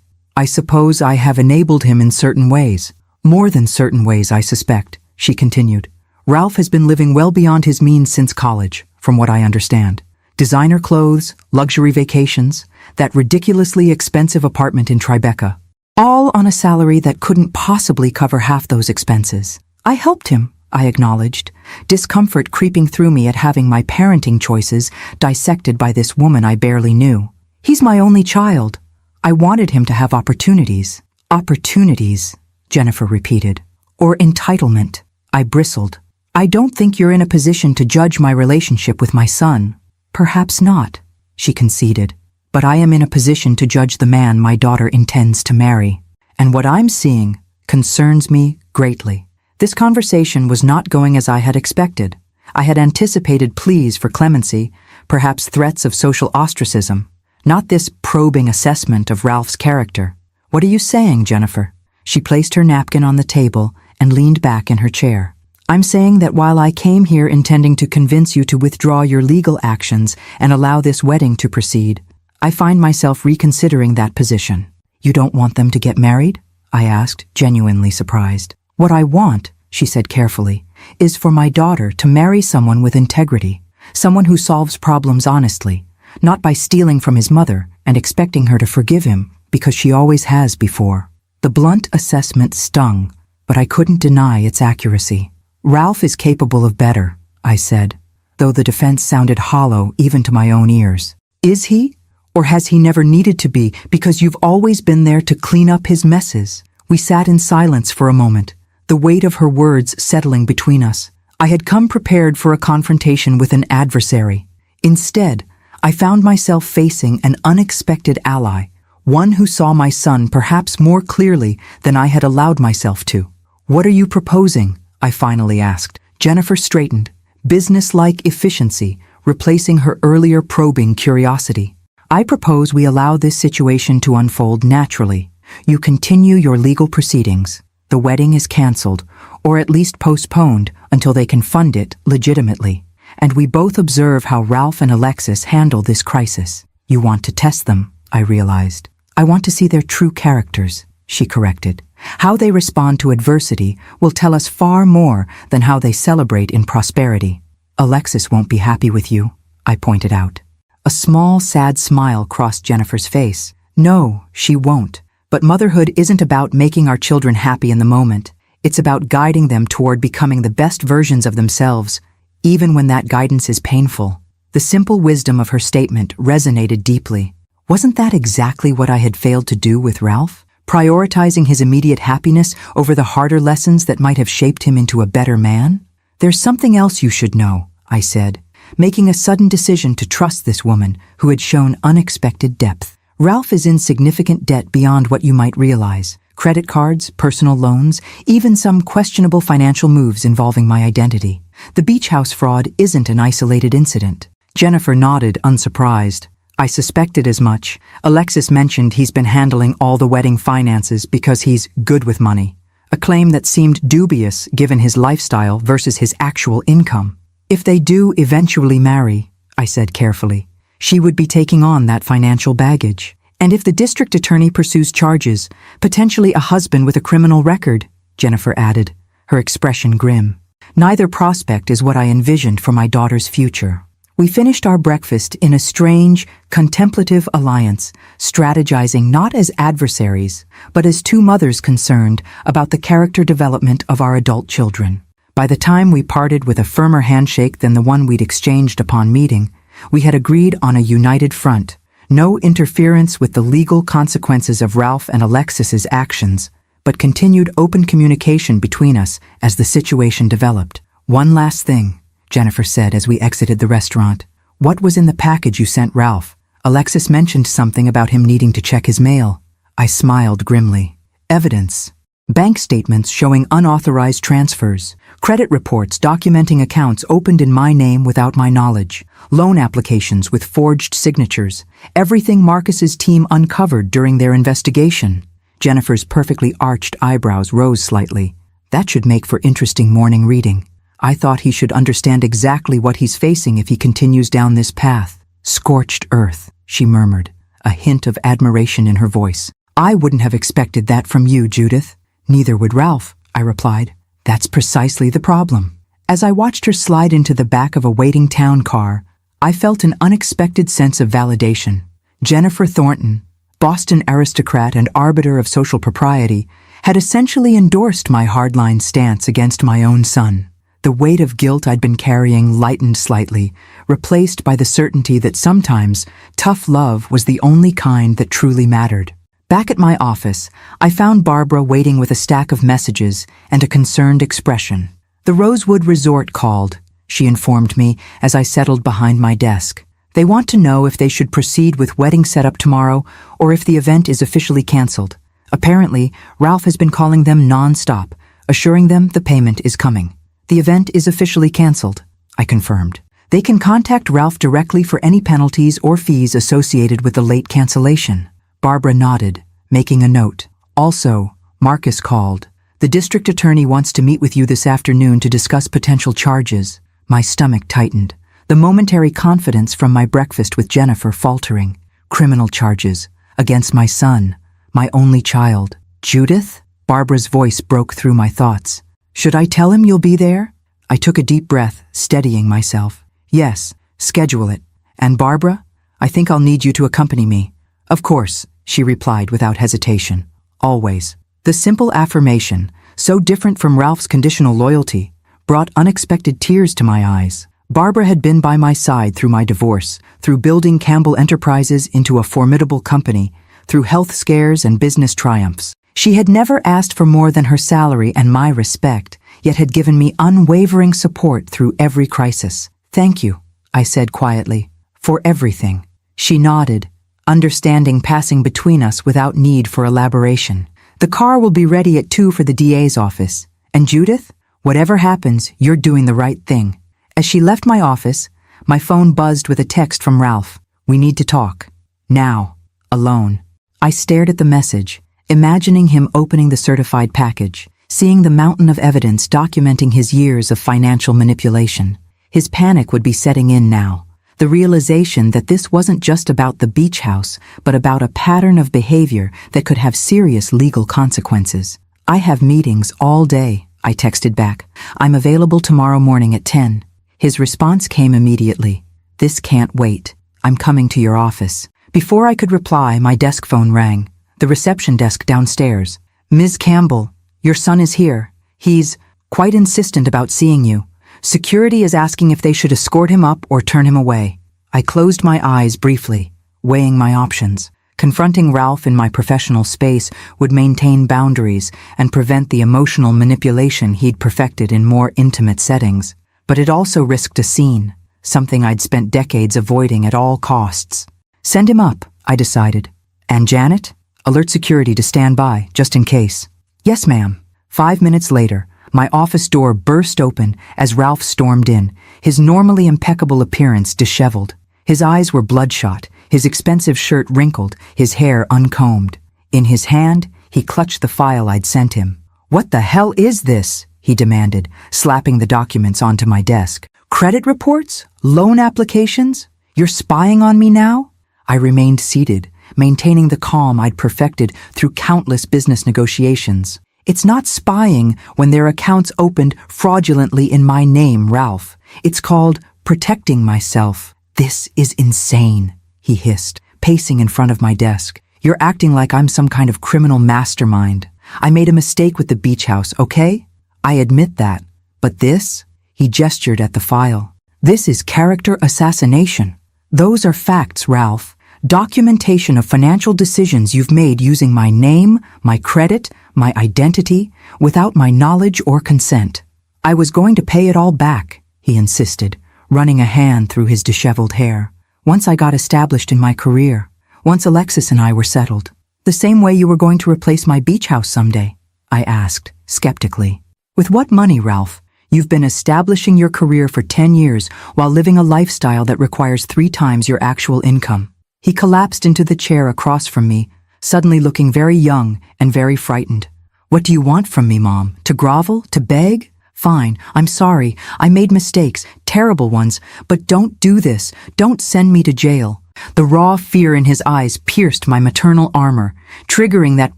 suppose I have enabled him in certain ways. More than certain ways, I suspect," she continued. Ralph has been living well beyond his means since college, from what I understand. Designer clothes, luxury vacations, that ridiculously expensive apartment in Tribeca. All on a salary that couldn't possibly cover half those expenses. I helped him, I acknowledged, discomfort creeping through me at having my parenting choices dissected by this woman I barely knew. He's my only child. I wanted him to have opportunities. Opportunities, Jennifer repeated. Or entitlement. I bristled. I don't think you're in a position to judge my relationship with my son. Perhaps not, she conceded. But I am in a position to judge the man my daughter intends to marry. And what I'm seeing concerns me greatly. This conversation was not going as I had expected. I had anticipated pleas for clemency, perhaps threats of social ostracism. Not this probing assessment of Ralph's character. What are you saying, Jennifer? She placed her napkin on the table and leaned back in her chair. I'm saying that while I came here intending to convince you to withdraw your legal actions and allow this wedding to proceed, I find myself reconsidering that position. You don't want them to get married? I asked, genuinely surprised. What I want, she said carefully, is for my daughter to marry someone with integrity, someone who solves problems honestly, not by stealing from his mother and expecting her to forgive him because she always has before. The blunt assessment stung, but I couldn't deny its accuracy. Ralph is capable of better, I said, though the defense sounded hollow even to my own ears. Is he? Or has he never needed to be because you've always been there to clean up his messes? We sat in silence for a moment, the weight of her words settling between us. I had come prepared for a confrontation with an adversary. Instead, I found myself facing an unexpected ally, one who saw my son perhaps more clearly than I had allowed myself to. What are you proposing? I finally asked. Jennifer straightened, business-like efficiency, replacing her earlier probing curiosity. I propose we allow this situation to unfold naturally. You continue your legal proceedings. The wedding is cancelled, or at least postponed until they can fund it legitimately. And we both observe how Ralph and Alexis handle this crisis. You want to test them, I realized. I want to see their true characters, she corrected. How they respond to adversity will tell us far more than how they celebrate in prosperity. Alexis won't be happy with you, I pointed out. A small, sad smile crossed Jennifer's face. No, she won't. But motherhood isn't about making our children happy in the moment. It's about guiding them toward becoming the best versions of themselves, even when that guidance is painful. The simple wisdom of her statement resonated deeply. Wasn't that exactly what I had failed to do with Ralph? Prioritizing his immediate happiness over the harder lessons that might have shaped him into a better man? There's something else you should know, I said, making a sudden decision to trust this woman who had shown unexpected depth. Ralph is in significant debt beyond what you might realize. Credit cards, personal loans, even some questionable financial moves involving my identity. The beach house fraud isn't an isolated incident. Jennifer nodded, unsurprised. I suspected as much. Alexis mentioned he's been handling all the wedding finances because he's good with money. A claim that seemed dubious given his lifestyle versus his actual income. If they do eventually marry, I said carefully, she would be taking on that financial baggage. And if the district attorney pursues charges, potentially a husband with a criminal record, Jennifer added, her expression grim. Neither prospect is what I envisioned for my daughter's future. We finished our breakfast in a strange, contemplative alliance, strategizing not as adversaries, but as two mothers concerned about the character development of our adult children. By the time we parted with a firmer handshake than the one we'd exchanged upon meeting, we had agreed on a united front. No interference with the legal consequences of Ralph and Alexis's actions, but continued open communication between us as the situation developed. One last thing, Jennifer said as we exited the restaurant. What was in the package you sent Ralph? Alexis mentioned something about him needing to check his mail. I smiled grimly. Evidence. Bank statements showing unauthorized transfers. Credit reports documenting accounts opened in my name without my knowledge. Loan applications with forged signatures. Everything Marcus's team uncovered during their investigation. Jennifer's perfectly arched eyebrows rose slightly. That should make for interesting morning reading. I thought he should understand exactly what he's facing if he continues down this path. Scorched earth, she murmured, a hint of admiration in her voice. I wouldn't have expected that from you, Judith. Neither would Ralph, I replied. That's precisely the problem. As I watched her slide into the back of a waiting town car, I felt an unexpected sense of validation. Jennifer Thornton, Boston aristocrat and arbiter of social propriety, had essentially endorsed my hardline stance against my own son. The weight of guilt I'd been carrying lightened slightly, replaced by the certainty that sometimes tough love was the only kind that truly mattered. Back at my office, I found Barbara waiting with a stack of messages and a concerned expression. "The Rosewood Resort called," she informed me as I settled behind my desk. "They want to know if they should proceed with wedding setup tomorrow or if the event is officially canceled. Apparently, Ralph has been calling them non-stop, assuring them the payment is coming. The event is officially canceled," I confirmed. "They can contact Ralph directly for any penalties or fees associated with the late cancellation." Barbara nodded, making a note. "Also, Marcus called. The district attorney wants to meet with you this afternoon to discuss potential charges." My stomach tightened, the momentary confidence from my breakfast with Jennifer faltering. Criminal charges against my son, my only child. "Judith?" Barbara's voice broke through my thoughts. "Should I tell him you'll be there?" I took a deep breath, steadying myself. "Yes, schedule it. And Barbara, I think I'll need you to accompany me." "Of course," she replied without hesitation. "Always." The simple affirmation, so different from Ralph's conditional loyalty, brought unexpected tears to my eyes. Barbara had been by my side through my divorce, through building Campbell Enterprises into a formidable company, through health scares and business triumphs. She had never asked for more than her salary and my respect, yet had given me unwavering support through every crisis. "Thank you," I said quietly, "for everything." She nodded, understanding passing between us without need for elaboration. "The car will be ready at 2 for the DA's office. And Judith, whatever happens, you're doing the right thing." As she left my office, my phone buzzed with a text from Ralph. "We need to talk. Now. Alone." I stared at the message, imagining him opening the certified package, seeing the mountain of evidence documenting his years of financial manipulation. His panic would be setting in now. The realization that this wasn't just about the beach house, but about a pattern of behavior that could have serious legal consequences. "I have meetings all day," I texted back. "I'm available tomorrow morning at 10. His response came immediately. "This can't wait. I'm coming to your office." Before I could reply, my desk phone rang. The reception desk downstairs. "Ms. Campbell, your son is here. He's quite insistent about seeing you. Security is asking if they should escort him up or turn him away." I closed my eyes briefly, weighing my options. Confronting Ralph in my professional space would maintain boundaries and prevent the emotional manipulation he'd perfected in more intimate settings. But it also risked a scene, something I'd spent decades avoiding at all costs. "Send him up," I decided. "And Janet? Alert security to stand by, just in case." "Yes, ma'am." 5 minutes later, my office door burst open as Ralph stormed in, his normally impeccable appearance disheveled. His eyes were bloodshot, his expensive shirt wrinkled, his hair uncombed. In his hand, he clutched the file I'd sent him. "What the hell is this?" he demanded, slapping the documents onto my desk. "Credit reports? Loan applications? You're spying on me now?" I remained seated, maintaining the calm I'd perfected through countless business negotiations. "It's not spying when their accounts opened fraudulently in my name, Ralph. It's called protecting myself." "This is insane," he hissed, pacing in front of my desk. "You're acting like I'm some kind of criminal mastermind. I made a mistake with the beach house, okay? I admit that. But this?" He gestured at the file. "This is character assassination. Those are facts, Ralph. Documentation of financial decisions you've made using my name, my credit, my identity, without my knowledge or consent." "I was going to pay it all back," he insisted, running a hand through his disheveled hair. "Once I got established in my career, once Alexis and I were settled." "The same way you were going to replace my beach house someday?" I asked, skeptically. "With what money, Ralph? You've been establishing your career for 10 years while living a lifestyle that requires 3 times your actual income." He collapsed into the chair across from me, suddenly looking very young and very frightened. "What do you want from me, Mom? To grovel? To beg? Fine, I'm sorry. I made mistakes, terrible ones, but don't do this. Don't send me to jail." The raw fear in his eyes pierced my maternal armor, triggering that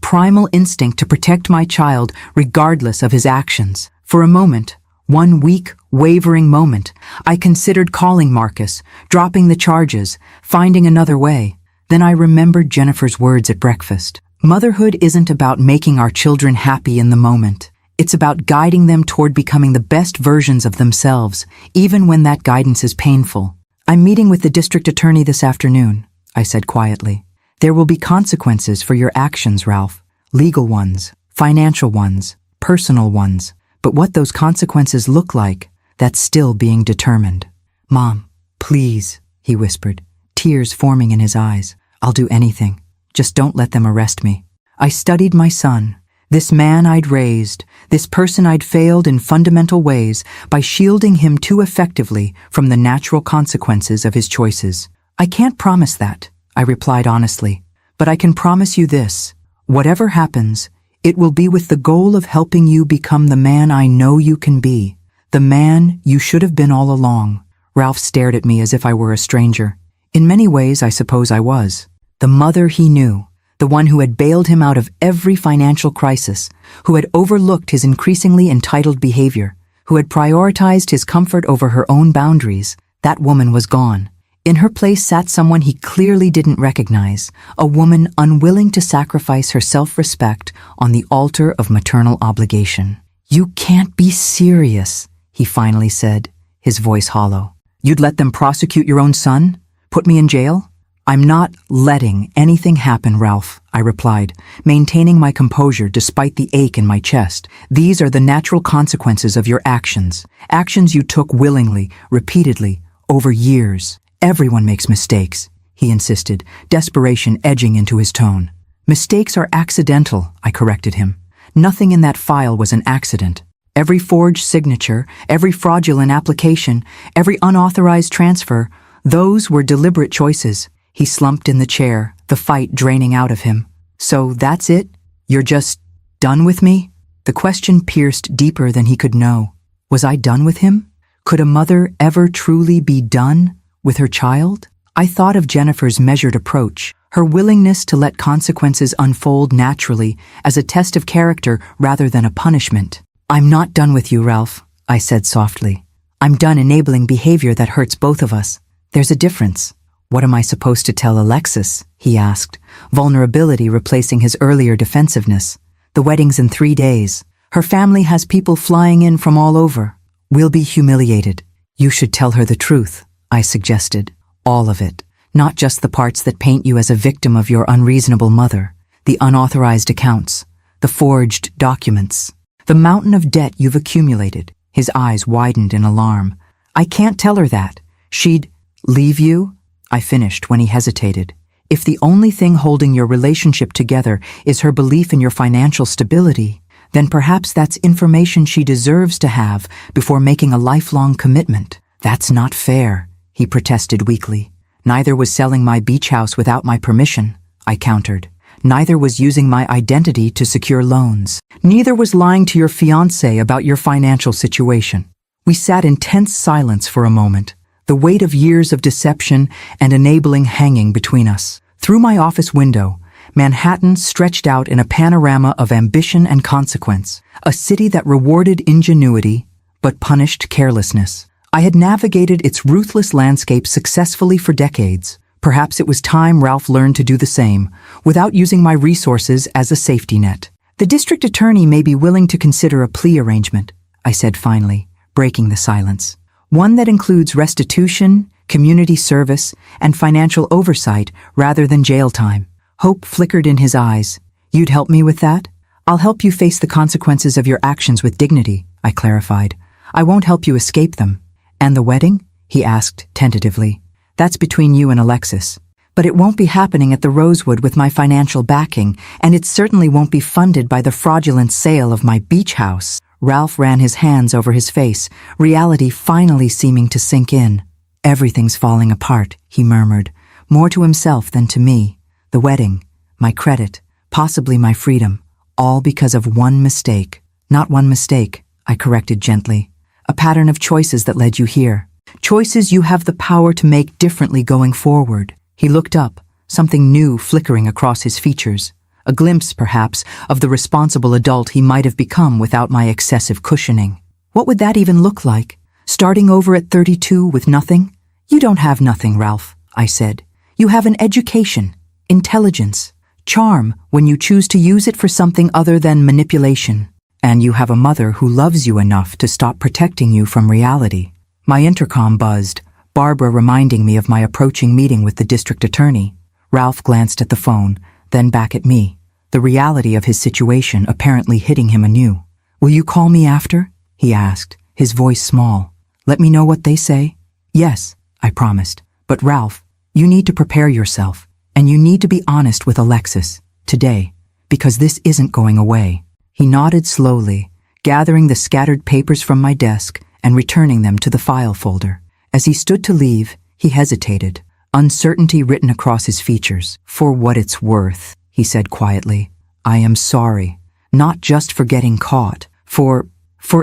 primal instinct to protect my child regardless of his actions. For a moment, one weak, wavering moment. I considered calling Marcus, dropping the charges, finding another way. Then I remembered Jennifer's words at breakfast. Motherhood isn't about making our children happy in the moment. It's about guiding them toward becoming the best versions of themselves, even when that guidance is painful. I'm meeting with the district attorney this afternoon, I said quietly. There will be consequences for your actions, Ralph. Legal ones, financial ones, personal ones. But what those consequences look like, that's still being determined. Mom, please, he whispered, tears forming in his eyes. I'll do anything. Just don't let them arrest me. I studied my son, this man I'd raised, this person I'd failed in fundamental ways by shielding him too effectively from the natural consequences of his choices. I can't promise that, I replied honestly, but I can promise you this. Whatever happens, it will be with the goal of helping you become the man I know you can be, the man you should have been all along. Ralph stared at me as if I were a stranger. In many ways, I suppose I was. The mother he knew, the one who had bailed him out of every financial crisis, who had overlooked his increasingly entitled behavior, who had prioritized his comfort over her own boundaries, that woman was gone. In her place sat someone he clearly didn't recognize, a woman unwilling to sacrifice her self-respect on the altar of maternal obligation. You can't be serious, he finally said, his voice hollow. You'd let them prosecute your own son? Put me in jail? I'm not letting anything happen, Ralph, I replied, maintaining my composure despite the ache in my chest. These are the natural consequences of your actions. Actions you took willingly, repeatedly, over years. Everyone makes mistakes, he insisted, desperation edging into his tone. Mistakes are accidental, I corrected him. Nothing in that file was an accident. Every forged signature, every fraudulent application, every unauthorized transfer, those were deliberate choices. He slumped in the chair, the fight draining out of him. So that's it? You're just done with me? The question pierced deeper than he could know. Was I done with him? Could a mother ever truly be done with her child? I thought of Jennifer's measured approach, her willingness to let consequences unfold naturally as a test of character rather than a punishment. I'm not done with you, Ralph, I said softly. I'm done enabling behavior that hurts both of us. There's a difference. What am I supposed to tell Alexis? He asked, vulnerability replacing his earlier defensiveness. The wedding's in 3 days. Her family has people flying in from all over. We'll be humiliated. You should tell her the truth, I suggested. All of it. Not just the parts that paint you as a victim of your unreasonable mother. The unauthorized accounts. The forged documents. The mountain of debt you've accumulated. His eyes widened in alarm. I can't tell her that. She'd leave you? I finished when he hesitated. If the only thing holding your relationship together is her belief in your financial stability, then perhaps that's information she deserves to have before making a lifelong commitment. That's not fair, he protested weakly. Neither was selling my beach house without my permission, I countered. Neither was using my identity to secure loans. Neither was lying to your fiancé about your financial situation. We sat in tense silence for a moment, the weight of years of deception and enabling hanging between us. Through my office window, Manhattan stretched out in a panorama of ambition and consequence, a city that rewarded ingenuity but punished carelessness. I had navigated its ruthless landscape successfully for decades. Perhaps it was time Ralph learned to do the same, without using my resources as a safety net. The district attorney may be willing to consider a plea arrangement, I said finally, breaking the silence. One that includes restitution, community service, and financial oversight rather than jail time. Hope flickered in his eyes. You'd help me with that? I'll help you face the consequences of your actions with dignity, I clarified. I won't help you escape them. And the wedding? He asked tentatively. That's between you and Alexis. But it won't be happening at the Rosewood with my financial backing, and it certainly won't be funded by the fraudulent sale of my beach house. Ralph ran his hands over his face, reality finally seeming to sink in. Everything's falling apart, he murmured, more to himself than to me. The wedding, my credit, possibly my freedom, all because of one mistake. Not one mistake, I corrected gently. A pattern of choices that led you here. Choices you have the power to make differently going forward. He looked up, something new flickering across his features. A glimpse, perhaps, of the responsible adult he might have become without my excessive cushioning. What would that even look like? Starting over at 32 with nothing? You don't have nothing, Ralph, I said. You have an education, intelligence, charm when you choose to use it for something other than manipulation. And you have a mother who loves you enough to stop protecting you from reality. My intercom buzzed, Barbara reminding me of my approaching meeting with the district attorney. Ralph glanced at the phone, then back at me, the reality of his situation apparently hitting him anew. Will you call me after? He asked, his voice small. Let me know what they say? Yes, I promised. But Ralph, you need to prepare yourself, and you need to be honest with Alexis, today, because this isn't going away. He nodded slowly, gathering the scattered papers from my desk and returning them to the file folder. As he stood to leave, he hesitated, uncertainty written across his features. For what it's worth, he said quietly, I am sorry, not just for getting caught, for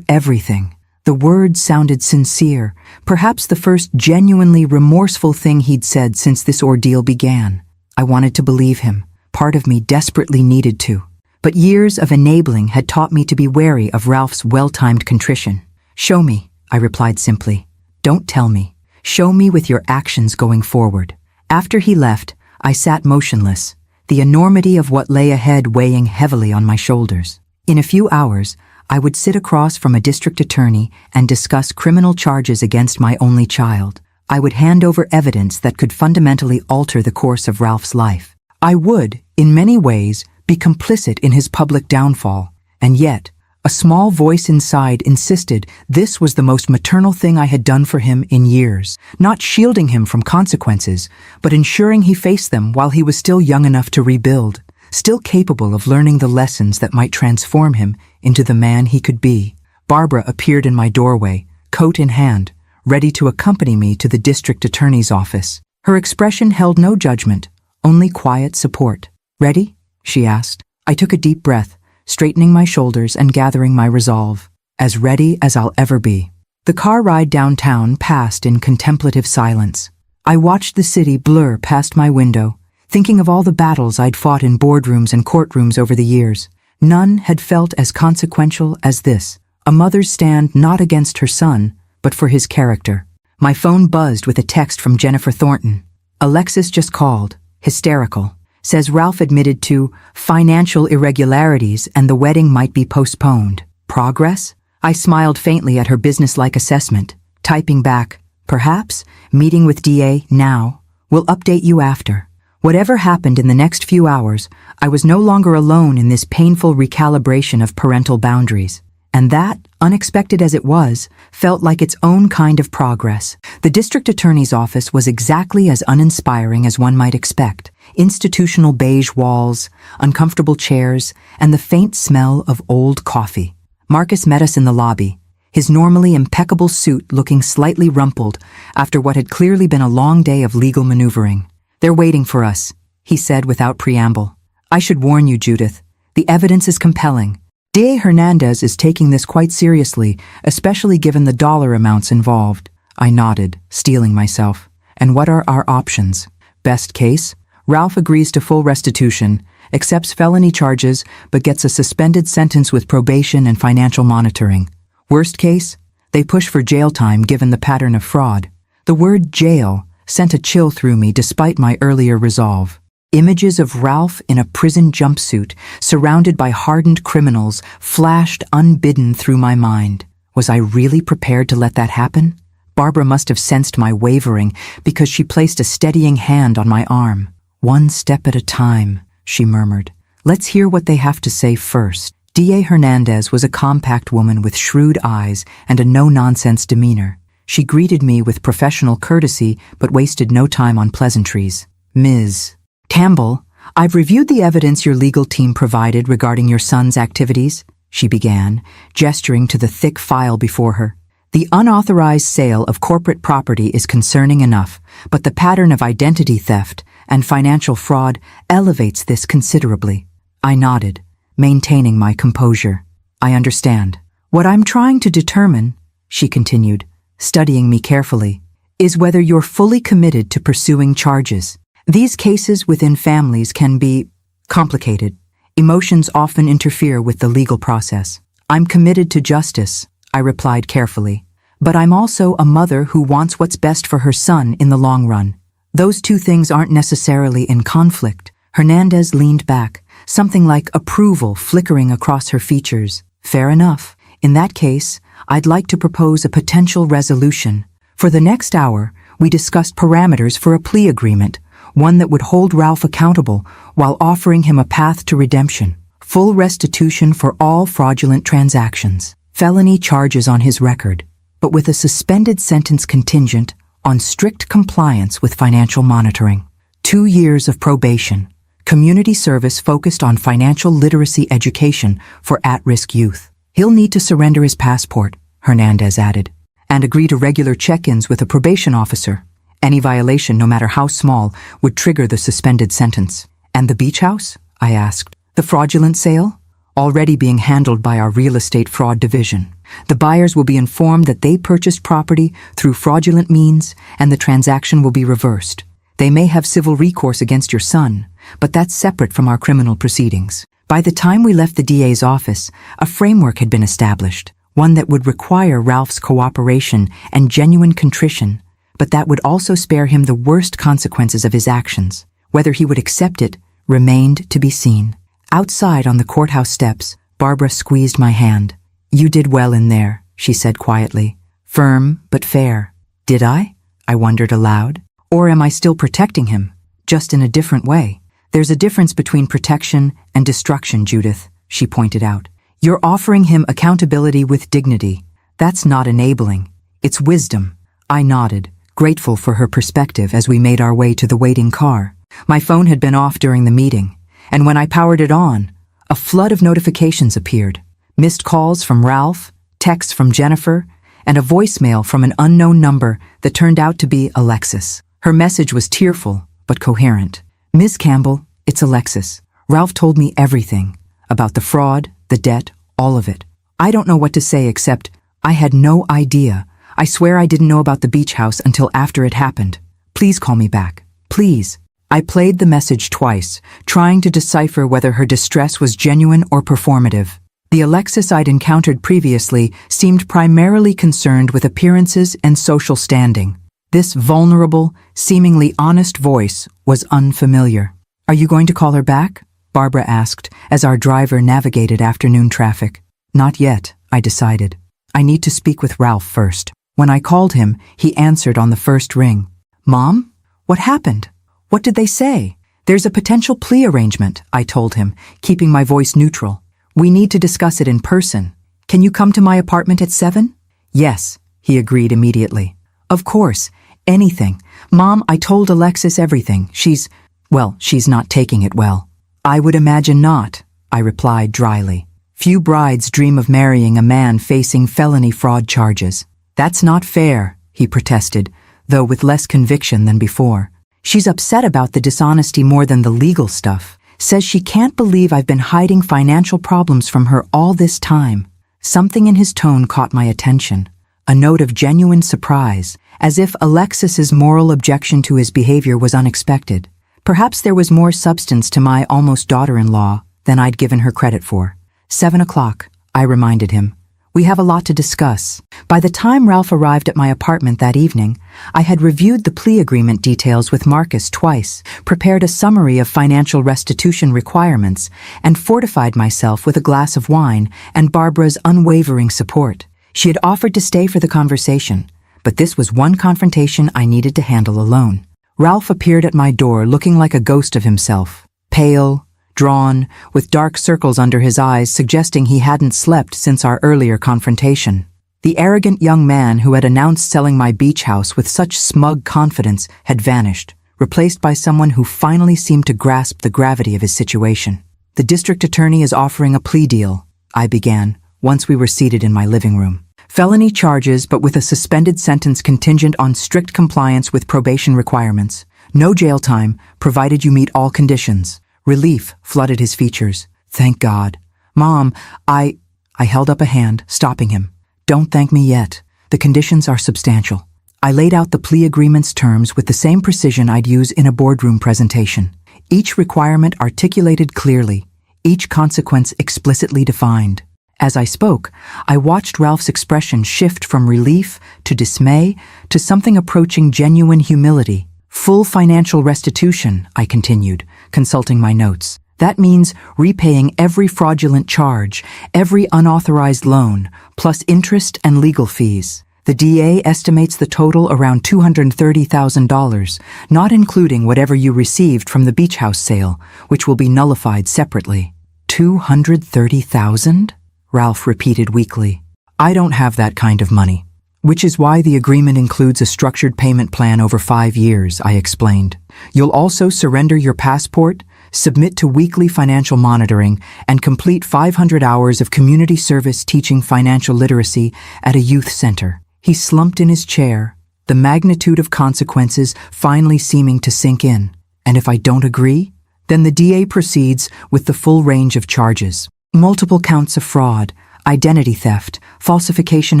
everything. The words sounded sincere, perhaps the first genuinely remorseful thing he'd said since this ordeal began. I wanted to believe him. Part of me desperately needed to. But years of enabling had taught me to be wary of Ralph's well-timed contrition. Show me, I replied simply. Don't tell me. Show me with your actions going forward. After he left, I sat motionless, the enormity of what lay ahead weighing heavily on my shoulders. In a few hours, I would sit across from a district attorney and discuss criminal charges against my only child. I would hand over evidence that could fundamentally alter the course of Ralph's life. I would, in many ways, be complicit in his public downfall. And yet, a small voice inside insisted this was the most maternal thing I had done for him in years, not shielding him from consequences, but ensuring he faced them while he was still young enough to rebuild, still capable of learning the lessons that might transform him into the man he could be. Barbara appeared in my doorway, coat in hand, ready to accompany me to the district attorney's office. Her expression held no judgment, only quiet support. Ready? She asked. I took a deep breath, straightening my shoulders and gathering my resolve. As ready as I'll ever be. The car ride downtown passed in contemplative silence. I watched the city blur past my window, thinking of all the battles I'd fought in boardrooms and courtrooms over the years. None had felt as consequential as this, a mother's stand not against her son, but for his character. My phone buzzed with a text from Jennifer Thornton. Alexis just called, hysterical. Says Ralph admitted to financial irregularities and the wedding might be postponed. Progress? I smiled faintly at her businesslike assessment, typing back, perhaps, meeting with DA now. We'll update you after. Whatever happened in the next few hours, I was no longer alone in this painful recalibration of parental boundaries. And that, unexpected as it was, felt like its own kind of progress. The district attorney's office was exactly as uninspiring as one might expect. Institutional beige walls, uncomfortable chairs, and the faint smell of old coffee. Marcus met us in the lobby, his normally impeccable suit looking slightly rumpled after what had clearly been a long day of legal maneuvering. They're waiting for us, he said without preamble. I should warn you, Judith. The evidence is compelling. DA Hernandez is taking this quite seriously, especially given the dollar amounts involved. I nodded, steeling myself. And what are our options? Best case? Ralph agrees to full restitution, accepts felony charges, but gets a suspended sentence with probation and financial monitoring. Worst case? They push for jail time given the pattern of fraud. The word jail sent a chill through me despite my earlier resolve. Images of Ralph in a prison jumpsuit, surrounded by hardened criminals, flashed unbidden through my mind. Was I really prepared to let that happen? Barbara must have sensed my wavering because she placed a steadying hand on my arm. One step at a time, she murmured. Let's hear what they have to say first. DA Hernandez was a compact woman with shrewd eyes and a no-nonsense demeanor. She greeted me with professional courtesy but wasted no time on pleasantries. Ms. Campbell, I've reviewed the evidence your legal team provided regarding your son's activities, she began, gesturing to the thick file before her. The unauthorized sale of corporate property is concerning enough, but the pattern of identity theft and financial fraud elevates this considerably. I nodded, maintaining my composure. I understand. What I'm trying to determine, she continued, studying me carefully, is whether you're fully committed to pursuing charges. These cases within families can be complicated. Emotions often interfere with the legal process. I'm committed to justice, I replied carefully. But I'm also a mother who wants what's best for her son in the long run. Those two things aren't necessarily in conflict. Hernandez leaned back, something like approval flickering across her features. Fair enough. In that case, I'd like to propose a potential resolution. For the next hour, we discussed parameters for a plea agreement, one that would hold Ralph accountable while offering him a path to redemption. Full restitution for all fraudulent transactions. Felony charges on his record, but with a suspended sentence contingent on strict compliance with financial monitoring. 2 years of probation. Community service focused on financial literacy education for at-risk youth. He'll need to surrender his passport, Hernandez added, and agree to regular check-ins with a probation officer. Any violation, no matter how small, would trigger the suspended sentence. And the beach house? I asked. The fraudulent sale? Already being handled by our real estate fraud division. The buyers will be informed that they purchased property through fraudulent means, and the transaction will be reversed. They may have civil recourse against your son, but that's separate from our criminal proceedings. By the time we left the DA's office, a framework had been established, one that would require Ralph's cooperation and genuine contrition, but that would also spare him the worst consequences of his actions. Whether he would accept it remained to be seen. Outside on the courthouse steps, Barbara squeezed my hand. "You did well in there," she said quietly. "Firm, but fair." Did I? I wondered aloud. Or am I still protecting him, just in a different way? "There's a difference between protection and destruction, Judith," she pointed out. "You're offering him accountability with dignity. That's not enabling. It's wisdom." I nodded, grateful for her perspective as we made our way to the waiting car. My phone had been off during the meeting, and when I powered it on, a flood of notifications appeared. Missed calls from Ralph, texts from Jennifer, and a voicemail from an unknown number that turned out to be Alexis. Her message was tearful, but coherent. "Ms. Campbell, it's Alexis. Ralph told me everything. About the fraud, the debt, all of it. I don't know what to say except, I had no idea. I swear I didn't know about the beach house until after it happened. Please call me back. Please." I played the message twice, trying to decipher whether her distress was genuine or performative. The Alexis I'd encountered previously seemed primarily concerned with appearances and social standing. This vulnerable, seemingly honest voice was unfamiliar. "Are you going to call her back?" Barbara asked as our driver navigated afternoon traffic. "Not yet," I decided. "I need to speak with Ralph first." When I called him, he answered on the first ring. "Mom? What happened? What did they say?" "There's a potential plea arrangement," I told him, keeping my voice neutral. "We need to discuss it in person. Can you come to my apartment at 7? "Yes," he agreed immediately. "Of course. Anything. Mom, I told Alexis everything. She's not taking it well." "I would imagine not," I replied dryly. "Few brides dream of marrying a man facing felony fraud charges." "That's not fair," he protested, though with less conviction than before. "She's upset about the dishonesty more than the legal stuff. Says she can't believe I've been hiding financial problems from her all this time." Something in his tone caught my attention, a note of genuine surprise, as if Alexis's moral objection to his behavior was unexpected. Perhaps there was more substance to my almost daughter-in-law than I'd given her credit for. 7 o'clock, I reminded him. "We have a lot to discuss." By the time Ralph arrived at my apartment that evening, I had reviewed the plea agreement details with Marcus twice, prepared a summary of financial restitution requirements, and fortified myself with a glass of wine and Barbara's unwavering support. She had offered to stay for the conversation, but this was one confrontation I needed to handle alone. Ralph appeared at my door looking like a ghost of himself, pale, drawn, with dark circles under his eyes suggesting he hadn't slept since our earlier confrontation. The arrogant young man who had announced selling my beach house with such smug confidence had vanished, replaced by someone who finally seemed to grasp the gravity of his situation. "The district attorney is offering a plea deal," I began, once we were seated in my living room. "Felony charges, but with a suspended sentence contingent on strict compliance with probation requirements. No jail time, provided you meet all conditions." Relief flooded his features. "Thank God." "Mom, I held up a hand, stopping him. "Don't thank me yet. The conditions are substantial." I laid out the plea agreement's terms with the same precision I'd use in a boardroom presentation. Each requirement articulated clearly, each consequence explicitly defined. As I spoke, I watched Ralph's expression shift from relief to dismay to something approaching genuine humility. Full financial restitution, I continued, consulting my notes. That means repaying every fraudulent charge, every unauthorized loan, plus interest and legal fees. The DA estimates the total around $230,000, not including whatever you received from the beach house sale, which will be nullified separately. $230,000? Ralph repeated weakly. I don't have that kind of money. Which is why the agreement includes a structured payment plan over 5 years, I explained. You'll also surrender your passport, submit to weekly financial monitoring, and complete 500 hours of community service teaching financial literacy at a youth center. He slumped in his chair, the magnitude of consequences finally seeming to sink in. And if I don't agree, then the DA proceeds with the full range of charges. Multiple counts of fraud, identity theft, falsification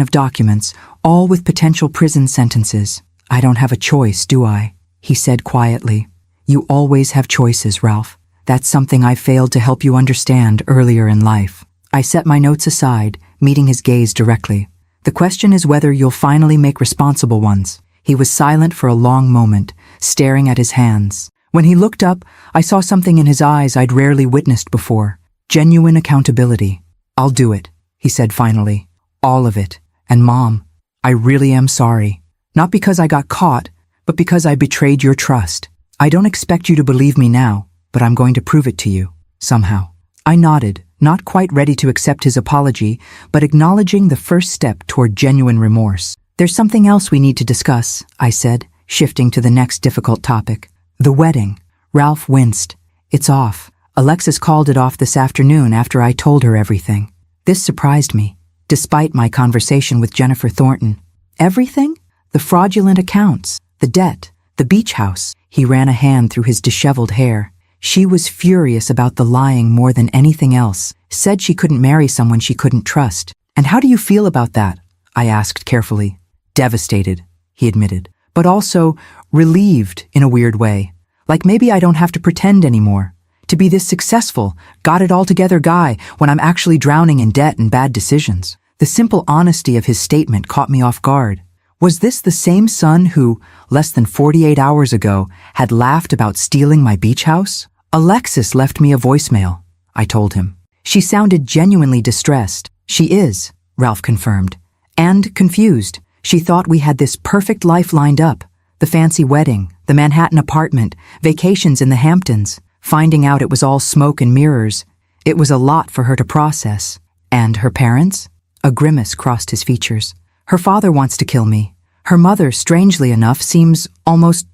of documents, all with potential prison sentences. I don't have a choice, do I? He said quietly. You always have choices, Ralph. That's something I failed to help you understand earlier in life. I set my notes aside, meeting his gaze directly. The question is whether you'll finally make responsible ones. He was silent for a long moment, staring at his hands. When he looked up, I saw something in his eyes I'd rarely witnessed before. Genuine accountability. I'll do it, he said finally. All of it. And Mom, I really am sorry. Not because I got caught, but because I betrayed your trust. I don't expect you to believe me now, but I'm going to prove it to you, somehow. I nodded, not quite ready to accept his apology, but acknowledging the first step toward genuine remorse. There's something else we need to discuss, I said, shifting to the next difficult topic. The wedding. Ralph winced. It's off. Alexis called it off this afternoon after I told her everything. This surprised me, despite my conversation with Jennifer Thornton. Everything? The fraudulent accounts, the debt, the beach house. He ran a hand through his disheveled hair. She was furious about the lying more than anything else, said she couldn't marry someone she couldn't trust. And how do you feel about that? I asked carefully. Devastated, he admitted, but also relieved in a weird way. Like maybe I don't have to pretend anymore. To be this successful, got-it-all-together guy when I'm actually drowning in debt and bad decisions. The simple honesty of his statement caught me off guard. Was this the same son who, less than 48 hours ago, had laughed about stealing my beach house? Alexis left me a voicemail, I told him. She sounded genuinely distressed. She is, Ralph confirmed. And confused. She thought we had this perfect life lined up. The fancy wedding, the Manhattan apartment, vacations in the Hamptons. Finding out it was all smoke and mirrors, it was a lot for her to process. And her parents? A grimace crossed his features. Her father wants to kill me. Her mother, strangely enough, seems almost,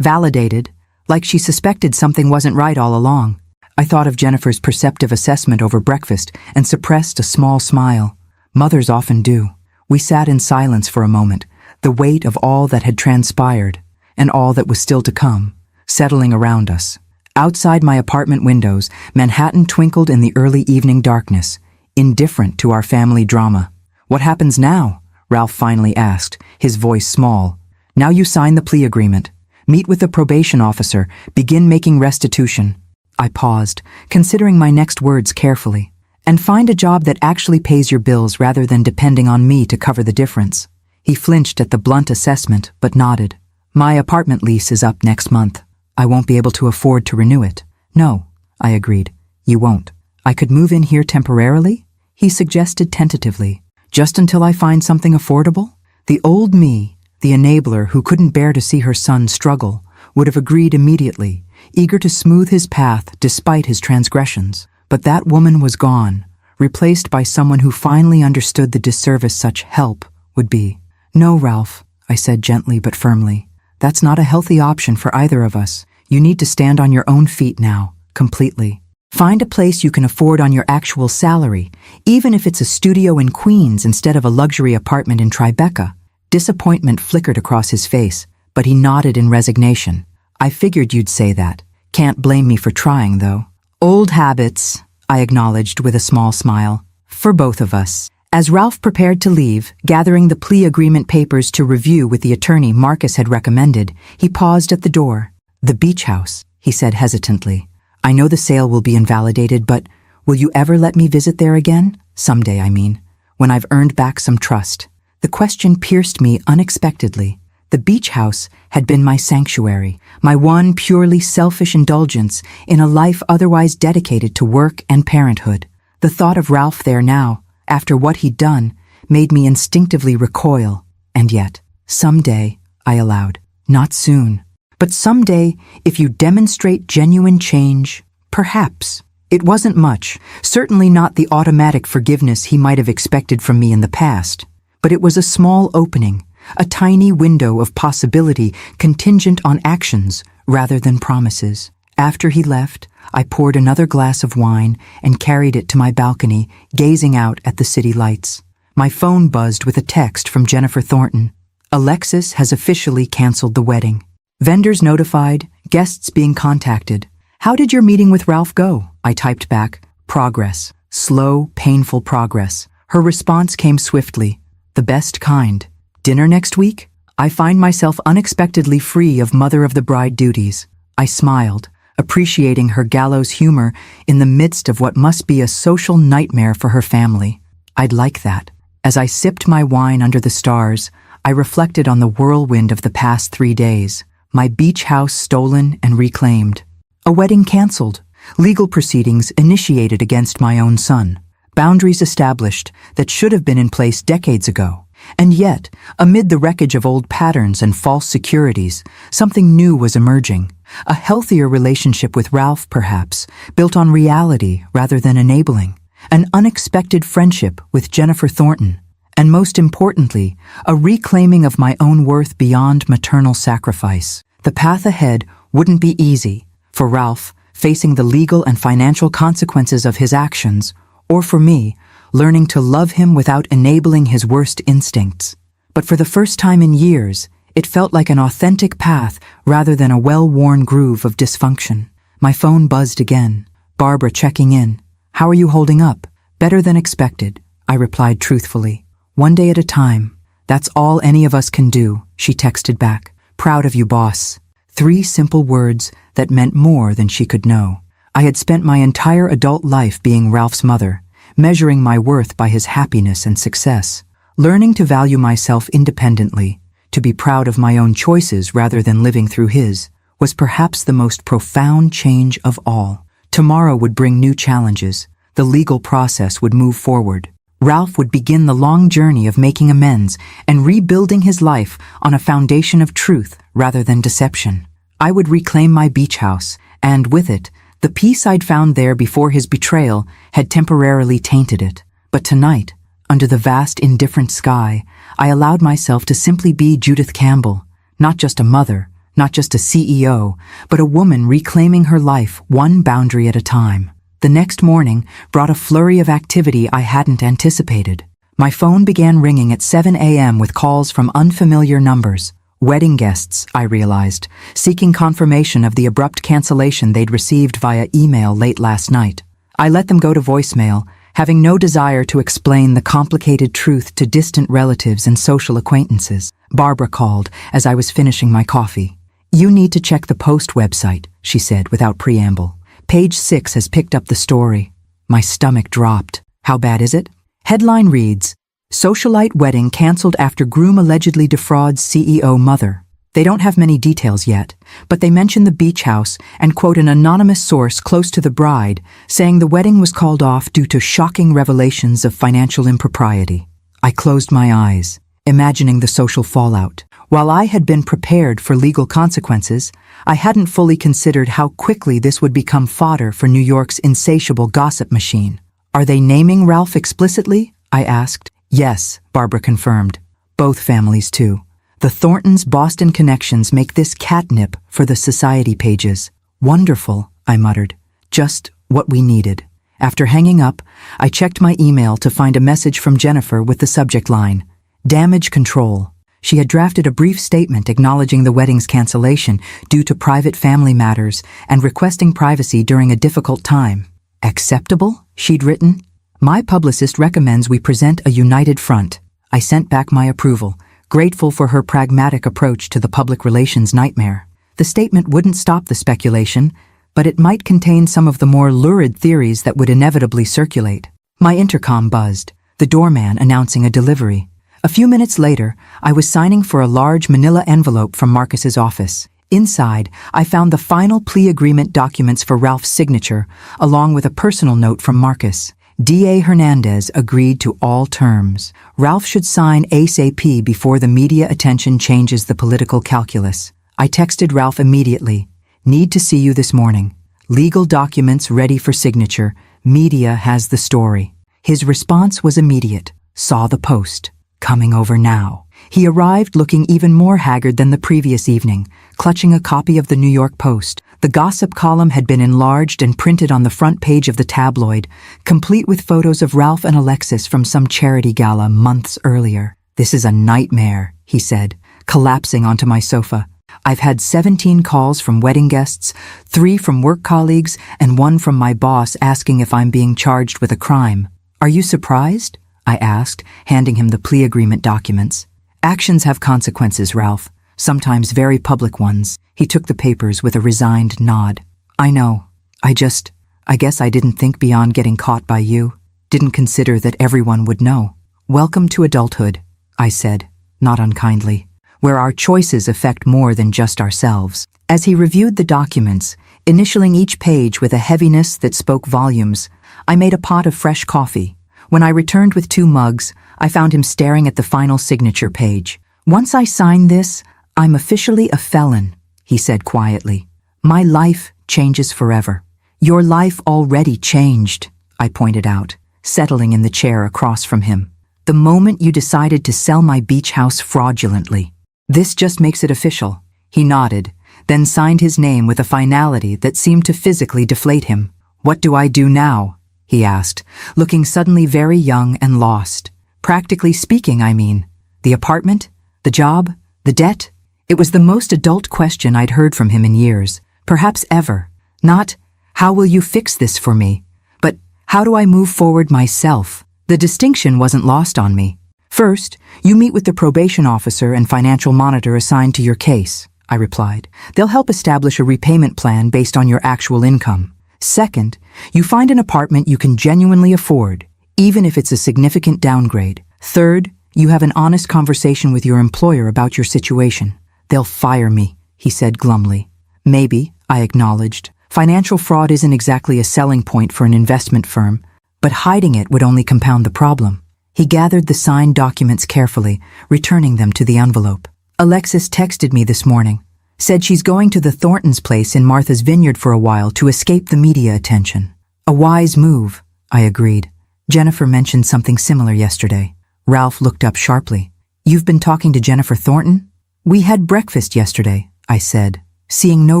validated, like she suspected something wasn't right all along. I thought of Jennifer's perceptive assessment over breakfast and suppressed a small smile. Mothers often do. We sat in silence for a moment, the weight of all that had transpired and all that was still to come, settling around us. Outside my apartment windows, Manhattan twinkled in the early evening darkness, indifferent to our family drama. What happens now? Ralph finally asked, his voice small. Now you sign the plea agreement. Meet with the probation officer. Begin making restitution. I paused, considering my next words carefully. And find a job that actually pays your bills rather than depending on me to cover the difference. He flinched at the blunt assessment, but nodded. My apartment lease is up next month. I won't be able to afford to renew it. No, I agreed. You won't. I could move in here temporarily? He suggested tentatively. Just until I find something affordable? The old me, the enabler who couldn't bear to see her son struggle, would have agreed immediately, eager to smooth his path despite his transgressions. But that woman was gone, replaced by someone who finally understood the disservice such help would be. No, Ralph, I said gently but firmly. That's not a healthy option for either of us. You need to stand on your own feet now, completely. Find a place you can afford on your actual salary, even if it's a studio in Queens instead of a luxury apartment in Tribeca. Disappointment flickered across his face, but he nodded in resignation. I figured you'd say that. Can't blame me for trying, though. Old habits, I acknowledged with a small smile. For both of us. As Ralph prepared to leave, gathering the plea agreement papers to review with the attorney Marcus had recommended, he paused at the door. The beach house, he said hesitantly. I know the sale will be invalidated, but Will you ever let me visit there again? Someday, I mean, when I've earned back some trust. The question pierced me unexpectedly. The beach house had been my sanctuary, my one purely selfish indulgence in a life otherwise dedicated to work and parenthood. The thought of Ralph there now, after what he'd done, made me instinctively recoil. And yet, someday, I allowed. Not soon. But someday, if you demonstrate genuine change, perhaps. It wasn't much, certainly not the automatic forgiveness he might have expected from me in the past. But it was a small opening, a tiny window of possibility contingent on actions rather than promises. After he left, I poured another glass of wine and carried it to my balcony, gazing out at the city lights. My phone buzzed with a text from Jennifer Thornton. Alexis has officially canceled the wedding. Vendors notified, guests being contacted. How did your meeting with Ralph go? I typed back, progress. Slow, painful progress. Her response came swiftly. The best kind. Dinner next week? I find myself unexpectedly free of mother of the bride duties. I smiled, appreciating her gallows humor in the midst of what must be a social nightmare for her family. I'd like that. As I sipped my wine under the stars, I reflected on the whirlwind of the past 3 days. My beach house stolen and reclaimed. A wedding canceled. Legal proceedings initiated against my own son. Boundaries established that should have been in place decades ago. And yet, amid the wreckage of old patterns and false securities, something new was emerging. A healthier relationship with Ralph, perhaps, built on reality rather than enabling. An unexpected friendship with Jennifer Thornton. And most importantly, a reclaiming of my own worth beyond maternal sacrifice. The path ahead wouldn't be easy. For Ralph, facing the legal and financial consequences of his actions, or for me, learning to love him without enabling his worst instincts. But for the first time in years, it felt like an authentic path rather than a well-worn groove of dysfunction. My phone buzzed again. Barbara checking in. How are you holding up? Better than expected, I replied truthfully. One day at a time. That's all any of us can do, she texted back. Proud of you, boss. 3 simple words that meant more than she could know. I had spent my entire adult life being Ralph's mother, measuring my worth by his happiness and success, learning to value myself independently, to be proud of my own choices rather than living through his, was perhaps the most profound change of all. Tomorrow would bring new challenges. The legal process would move forward. Ralph would begin the long journey of making amends and rebuilding his life on a foundation of truth rather than deception. I would reclaim my beach house, and with it, the peace I'd found there before his betrayal had temporarily tainted it. But tonight, under the vast indifferent sky, I allowed myself to simply be Judith Campbell, not just a mother, not just a CEO, but a woman reclaiming her life one boundary at a time. The next morning brought a flurry of activity I hadn't anticipated. My phone began ringing at 7 a.m. with calls from unfamiliar numbers. Wedding guests, I realized, seeking confirmation of the abrupt cancellation they'd received via email late last night. I let them go to voicemail, having no desire to explain the complicated truth to distant relatives and social acquaintances. Barbara called as I was finishing my coffee. You need to check the Post website, she said without preamble. Page 6 has picked up the story. My stomach dropped. How bad is it? Headline reads, Socialite wedding canceled after groom allegedly defrauds CEO mother. They don't have many details yet, but they mention the beach house and quote an anonymous source close to the bride, saying the wedding was called off due to shocking revelations of financial impropriety. I closed my eyes, imagining the social fallout. While I had been prepared for legal consequences, I hadn't fully considered how quickly this would become fodder for New York's insatiable gossip machine. Are they naming Ralph explicitly? I asked. Yes, Barbara confirmed. Both families, too. The Thorntons' Boston connections make this catnip for the society pages. Wonderful, I muttered. Just what we needed. After hanging up, I checked my email to find a message from Jennifer with the subject line, Damage Control. She had drafted a brief statement acknowledging the wedding's cancellation due to private family matters and requesting privacy during a difficult time. Acceptable? She'd written. My publicist recommends we present a united front. I sent back my approval, grateful for her pragmatic approach to the public relations nightmare. The statement wouldn't stop the speculation, but it might contain some of the more lurid theories that would inevitably circulate. My intercom buzzed, the doorman announcing a delivery. A few minutes later, I was signing for a large manila envelope from Marcus's office. Inside, I found the final plea agreement documents for Ralph's signature, along with a personal note from Marcus. D.A. Hernandez agreed to all terms. Ralph should sign ASAP before the media attention changes the political calculus. I texted Ralph immediately. Need to see you this morning. Legal documents ready for signature. Media has the story. His response was immediate. Saw the post. Coming over now. He arrived looking even more haggard than the previous evening, clutching a copy of the New York Post. The gossip column had been enlarged and printed on the front page of the tabloid, complete with photos of Ralph and Alexis from some charity gala months earlier. This is a nightmare, he said, collapsing onto my sofa. I've had 17 calls from wedding guests, 3 from work colleagues, and 1 from my boss asking if I'm being charged with a crime. Are you surprised? I asked, handing him the plea agreement documents. Actions have consequences, Ralph, sometimes very public ones. He took the papers with a resigned nod. I know. I guess I didn't think beyond getting caught by you. Didn't consider that everyone would know. Welcome to adulthood, I said, not unkindly, where our choices affect more than just ourselves. As he reviewed the documents, initialing each page with a heaviness that spoke volumes, I made a pot of fresh coffee. When I returned with 2 mugs, I found him staring at the final signature page. Once I sign this, I'm officially a felon, he said quietly. My life changes forever. Your life already changed, I pointed out, settling in the chair across from him. The moment you decided to sell my beach house fraudulently. This just makes it official. He nodded, then signed his name with a finality that seemed to physically deflate him. What do I do now? He asked, looking suddenly very young and lost. Practically speaking, I mean. The apartment? The job? The debt? It was the most adult question I'd heard from him in years, perhaps ever. Not, how will you fix this for me? But, how do I move forward myself? The distinction wasn't lost on me. First, you meet with the probation officer and financial monitor assigned to your case, I replied. They'll help establish a repayment plan based on your actual income. Second, you find an apartment you can genuinely afford, even if it's a significant downgrade. Third, you have an honest conversation with your employer about your situation. They'll fire me, he said glumly. Maybe, I acknowledged. Financial fraud isn't exactly a selling point for an investment firm, but hiding it would only compound the problem. He gathered the signed documents carefully, returning them to the envelope. Alexis texted me this morning. Said she's going to the Thorntons' place in Martha's Vineyard for a while to escape the media attention. A wise move, I agreed. Jennifer mentioned something similar yesterday. Ralph looked up sharply. You've been talking to Jennifer Thornton? We had breakfast yesterday, I said, seeing no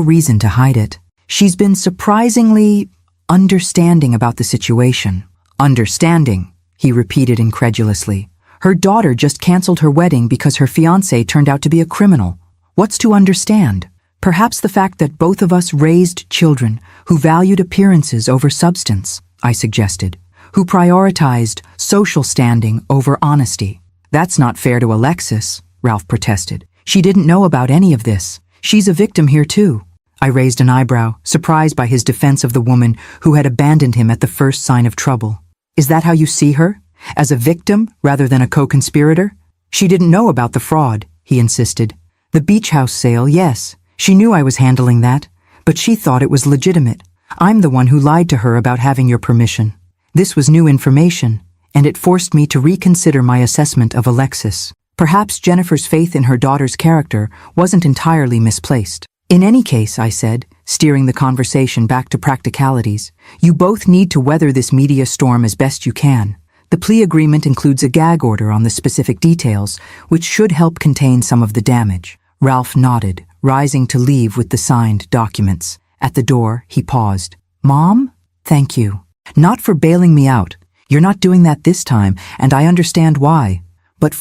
reason to hide it. She's been surprisingly understanding about the situation. Understanding, he repeated incredulously. Her daughter just canceled her wedding because her fiancé turned out to be a criminal. What's to understand? Perhaps the fact that both of us raised children who valued appearances over substance, I suggested, who prioritized social standing over honesty. That's not fair to Alexis, Ralph protested. She didn't know about any of this. She's a victim here too. I raised an eyebrow, surprised by his defense of the woman who had abandoned him at the first sign of trouble. Is that how you see her? As a victim rather than a co-conspirator? She didn't know about the fraud, he insisted. The beach house sale, yes. She knew I was handling that, but she thought it was legitimate. I'm the one who lied to her about having your permission. This was new information, and it forced me to reconsider my assessment of Alexis. Perhaps Jennifer's faith in her daughter's character wasn't entirely misplaced. In any case, I said, steering the conversation back to practicalities, you both need to weather this media storm as best you can. The plea agreement includes a gag order on the specific details, which should help contain some of the damage. Ralph nodded, rising to leave with the signed documents. At the door, he paused. Mom? Thank you. Not for bailing me out. You're not doing that this time, and I understand why. But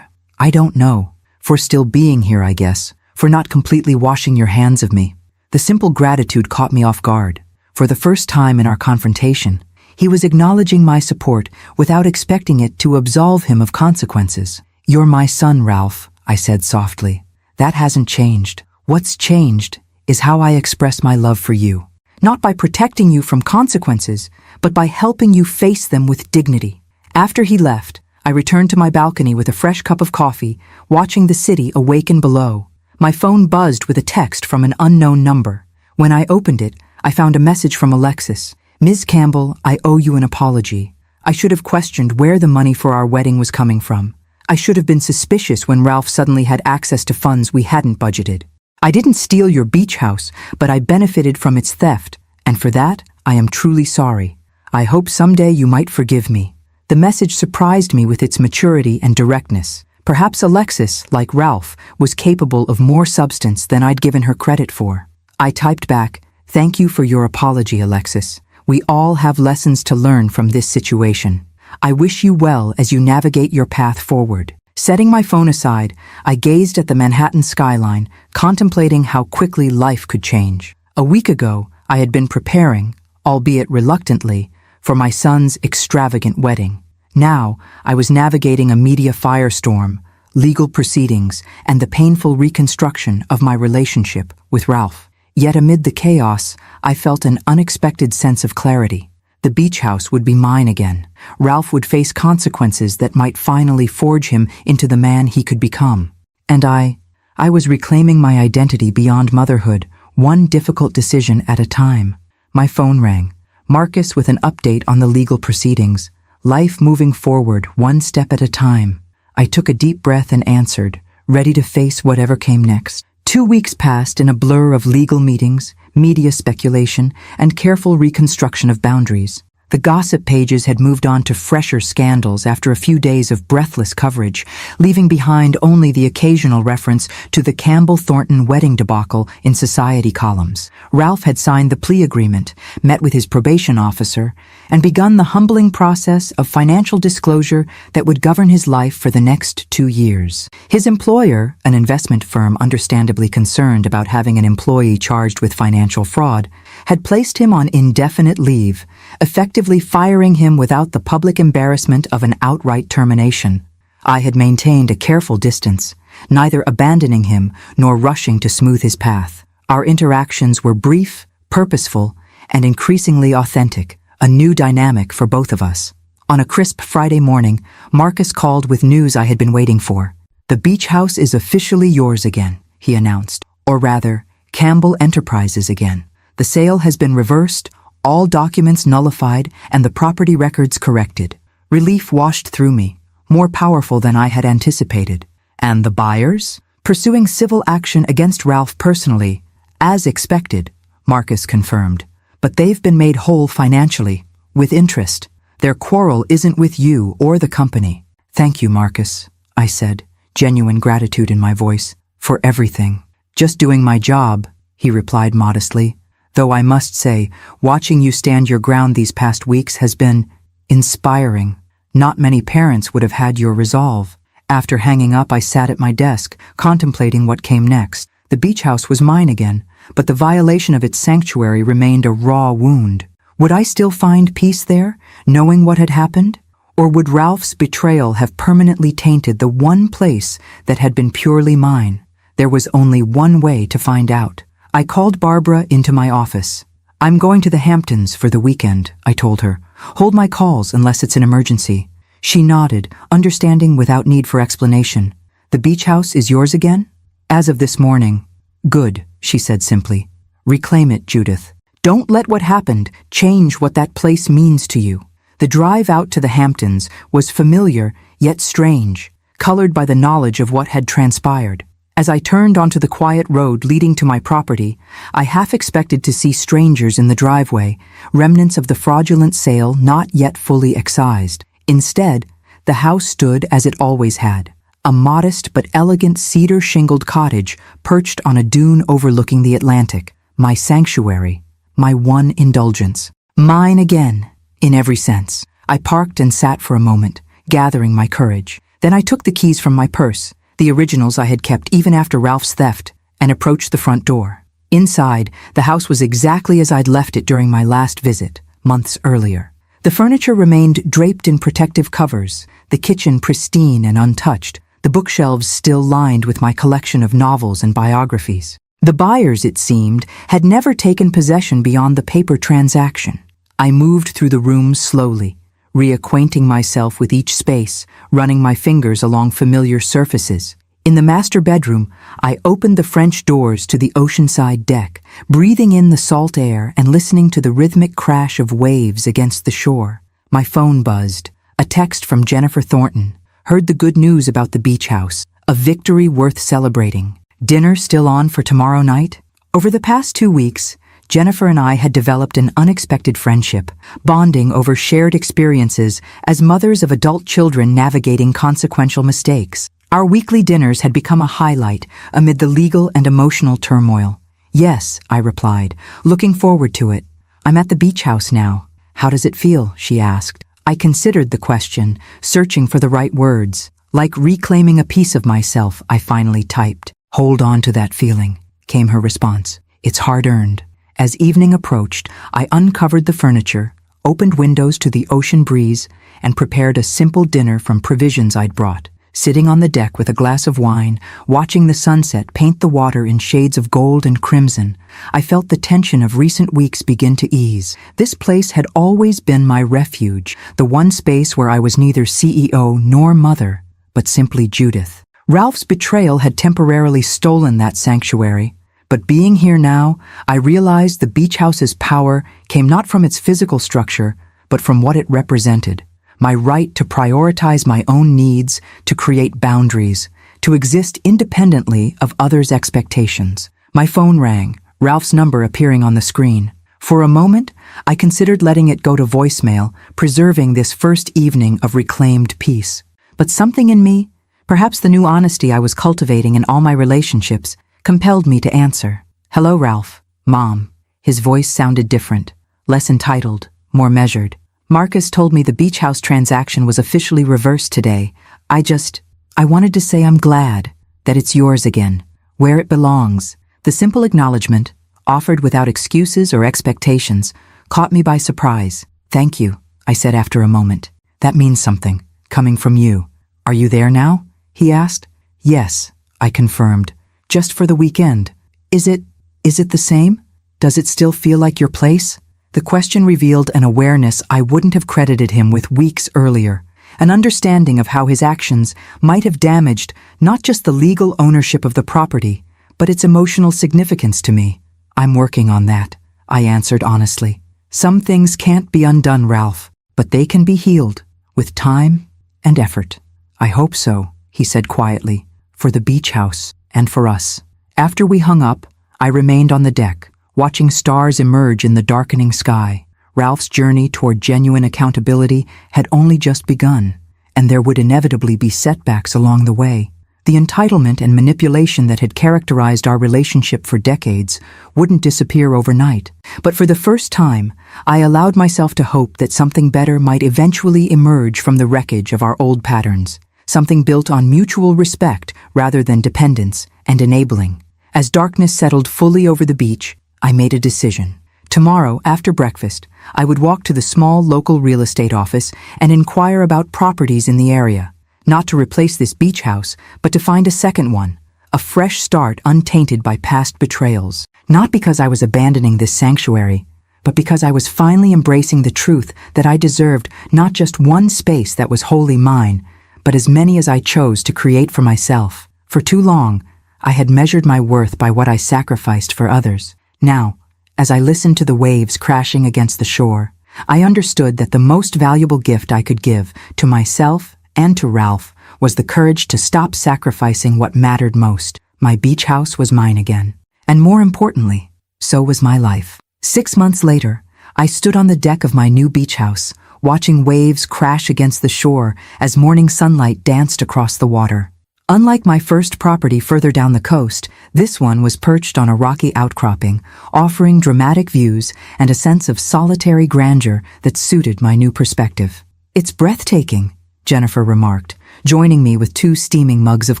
I don't know. For still being here, I guess. For not completely washing your hands of me. The simple gratitude caught me off guard. For the first time in our confrontation, he was acknowledging my support without expecting it to absolve him of consequences. You're my son, Ralph, I said softly. That hasn't changed. What's changed is how I express my love for you. not by protecting you from consequences, but by helping you face them with dignity. After he left, I returned to my balcony with a fresh cup of coffee, watching the city awaken below. My phone buzzed with a text from an unknown number. When I opened it, I found a message from Alexis. "Ms. Campbell, I owe you an apology. I should have questioned where the money for our wedding was coming from. I should have been suspicious when Ralph suddenly had access to funds we hadn't budgeted. I didn't steal your beach house, but I benefited from its theft, and for that, I am truly sorry. I hope someday you might forgive me." The message surprised me with its maturity and directness. Perhaps Alexis, like Ralph, was capable of more substance than I'd given her credit for. I typed back, "Thank you for your apology, Alexis. We all have lessons to learn from this situation. I wish you well as you navigate your path forward." Setting my phone aside, I gazed at the Manhattan skyline, contemplating how quickly life could change. A week ago, I had been preparing, albeit reluctantly, for my son's extravagant wedding. Now, I was navigating a media firestorm, legal proceedings, and the painful reconstruction of my relationship with Ralph. Yet amid the chaos, I felt an unexpected sense of clarity. The beach house would be mine again. Ralph would face consequences that might finally forge him into the man he could become. And I was reclaiming my identity beyond motherhood, one difficult decision at a time. My phone rang. Marcus with an update on the legal proceedings. Life moving forward, one step at a time. I took a deep breath and answered, ready to face whatever came next. 2 weeks passed in a blur of legal meetings, media speculation, and careful reconstruction of boundaries. The gossip pages had moved on to fresher scandals after a few days of breathless coverage, leaving behind only the occasional reference to the Campbell-Thornton wedding debacle in society columns. Ralph had signed the plea agreement, met with his probation officer, and begun the humbling process of financial disclosure that would govern his life for the next 2 years. His employer, an investment firm understandably concerned about having an employee charged with financial fraud, had placed him on indefinite leave, effectively firing him without the public embarrassment of an outright termination. I had maintained a careful distance, neither abandoning him nor rushing to smooth his path. Our interactions were brief, purposeful, and increasingly authentic, a new dynamic for both of us. On a crisp Friday morning, Marcus called with news I had been waiting for. "The beach house is officially yours again," he announced, or rather, Campbell Enterprises again. "The sale has been reversed, all documents nullified, and the property records corrected." Relief washed through me, more powerful than I had anticipated. "And the buyers?" "Pursuing civil action against Ralph personally, as expected," Marcus confirmed. "But they've been made whole financially, with interest. Their quarrel isn't with you or the company." "Thank you, Marcus," I said, genuine gratitude in my voice, "for everything." "Just doing my job," he replied modestly. "Though I must say, watching you stand your ground these past weeks has been inspiring. Not many parents would have had your resolve." After hanging up, I sat at my desk, contemplating what came next. The beach house was mine again, but the violation of its sanctuary remained a raw wound. Would I still find peace there, knowing what had happened? Or would Ralph's betrayal have permanently tainted the one place that had been purely mine? There was only one way to find out. I called Barbara into my office. "I'm going to the Hamptons for the weekend," I told her. "Hold my calls unless it's an emergency." She nodded, understanding without need for explanation. "The beach house is yours again?" "As of this morning." "Good," she said simply. "Reclaim it, Judith. Don't let what happened change what that place means to you." The drive out to the Hamptons was familiar yet strange, colored by the knowledge of what had transpired. As I turned onto the quiet road leading to my property, I half expected to see strangers in the driveway, remnants of the fraudulent sale not yet fully excised. Instead, the house stood as it always had, a modest but elegant cedar-shingled cottage perched on a dune overlooking the Atlantic, my sanctuary, my one indulgence. Mine again, in every sense. I parked and sat for a moment, gathering my courage. Then I took the keys from my purse, the originals I had kept even after Ralph's theft, and approached the front door. Inside, the house was exactly as I'd left it during my last visit, months earlier. The furniture remained draped in protective covers, the kitchen pristine and untouched, the bookshelves still lined with my collection of novels and biographies. The buyers, it seemed, had never taken possession beyond the paper transaction. I moved through the rooms slowly, reacquainting myself with each space, running my fingers along familiar surfaces. In the master bedroom, I opened the French doors to the oceanside deck, breathing in the salt air and listening to the rhythmic crash of waves against the shore. My phone buzzed. A text from Jennifer Thornton. Heard the good news about the beach house. A victory worth celebrating. Dinner still on for tomorrow night? Over the past 2 weeks, Jennifer and I had developed an unexpected friendship, bonding over shared experiences as mothers of adult children navigating consequential mistakes. Our weekly dinners had become a highlight amid the legal and emotional turmoil. Yes, I replied, looking forward to it. I'm at the beach house now. How does it feel? She asked. I considered the question, searching for the right words. Like reclaiming a piece of myself, I finally typed. Hold on to that feeling, came her response. It's hard-earned. As evening approached, I uncovered the furniture, opened windows to the ocean breeze, and prepared a simple dinner from provisions I'd brought. Sitting on the deck with a glass of wine, watching the sunset paint the water in shades of gold and crimson, I felt the tension of recent weeks begin to ease. This place had always been my refuge, the one space where I was neither CEO nor mother, but simply Judith. Ralph's betrayal had temporarily stolen that sanctuary, but being here now, I realized the beach house's power came not from its physical structure, but from what it represented. My right to prioritize my own needs, to create boundaries, to exist independently of others' expectations. My phone rang, Ralph's number appearing on the screen. For a moment, I considered letting it go to voicemail, preserving this first evening of reclaimed peace. But something in me, perhaps the new honesty I was cultivating in all my relationships, compelled me to answer. Hello, Ralph. Mom. His voice sounded different, less entitled, more measured. Marcus told me the beach house transaction was officially reversed today. I wanted to say I'm glad that it's yours again, where it belongs. The simple acknowledgement, offered without excuses or expectations, caught me by surprise. Thank you, I said after a moment. That means something, coming from you. Are you there now? He asked. Yes, I confirmed. Just for the weekend. Is it the same? Does it still feel like your place? The question revealed an awareness I wouldn't have credited him with weeks earlier, an understanding of how his actions might have damaged not just the legal ownership of the property, but its emotional significance to me. I'm working on that, I answered honestly. Some things can't be undone, Ralph, but they can be healed, with time and effort. I hope so, he said quietly, for the beach house and for us. After we hung up, I remained on the deck, watching stars emerge in the darkening sky. Ralph's journey toward genuine accountability had only just begun, and there would inevitably be setbacks along the way. The entitlement and manipulation that had characterized our relationship for decades wouldn't disappear overnight. But for the first time, I allowed myself to hope that something better might eventually emerge from the wreckage of our old patterns, something built on mutual respect rather than dependence and enabling. As darkness settled fully over the beach, I made a decision. Tomorrow, after breakfast, I would walk to the small local real estate office and inquire about properties in the area. Not to replace this beach house, but to find a second one, a fresh start untainted by past betrayals. Not because I was abandoning this sanctuary, but because I was finally embracing the truth that I deserved not just one space that was wholly mine, but as many as I chose to create for myself. For too long, I had measured my worth by what I sacrificed for others. Now, as I listened to the waves crashing against the shore, I understood that the most valuable gift I could give to myself and to Ralph was the courage to stop sacrificing what mattered most. My beach house was mine again. And more importantly, so was my life. 6 months later, I stood on the deck of my new beach house, watching waves crash against the shore as morning sunlight danced across the water. Unlike my first property further down the coast, this one was perched on a rocky outcropping, offering dramatic views and a sense of solitary grandeur that suited my new perspective. It's breathtaking, Jennifer remarked, joining me with 2 steaming mugs of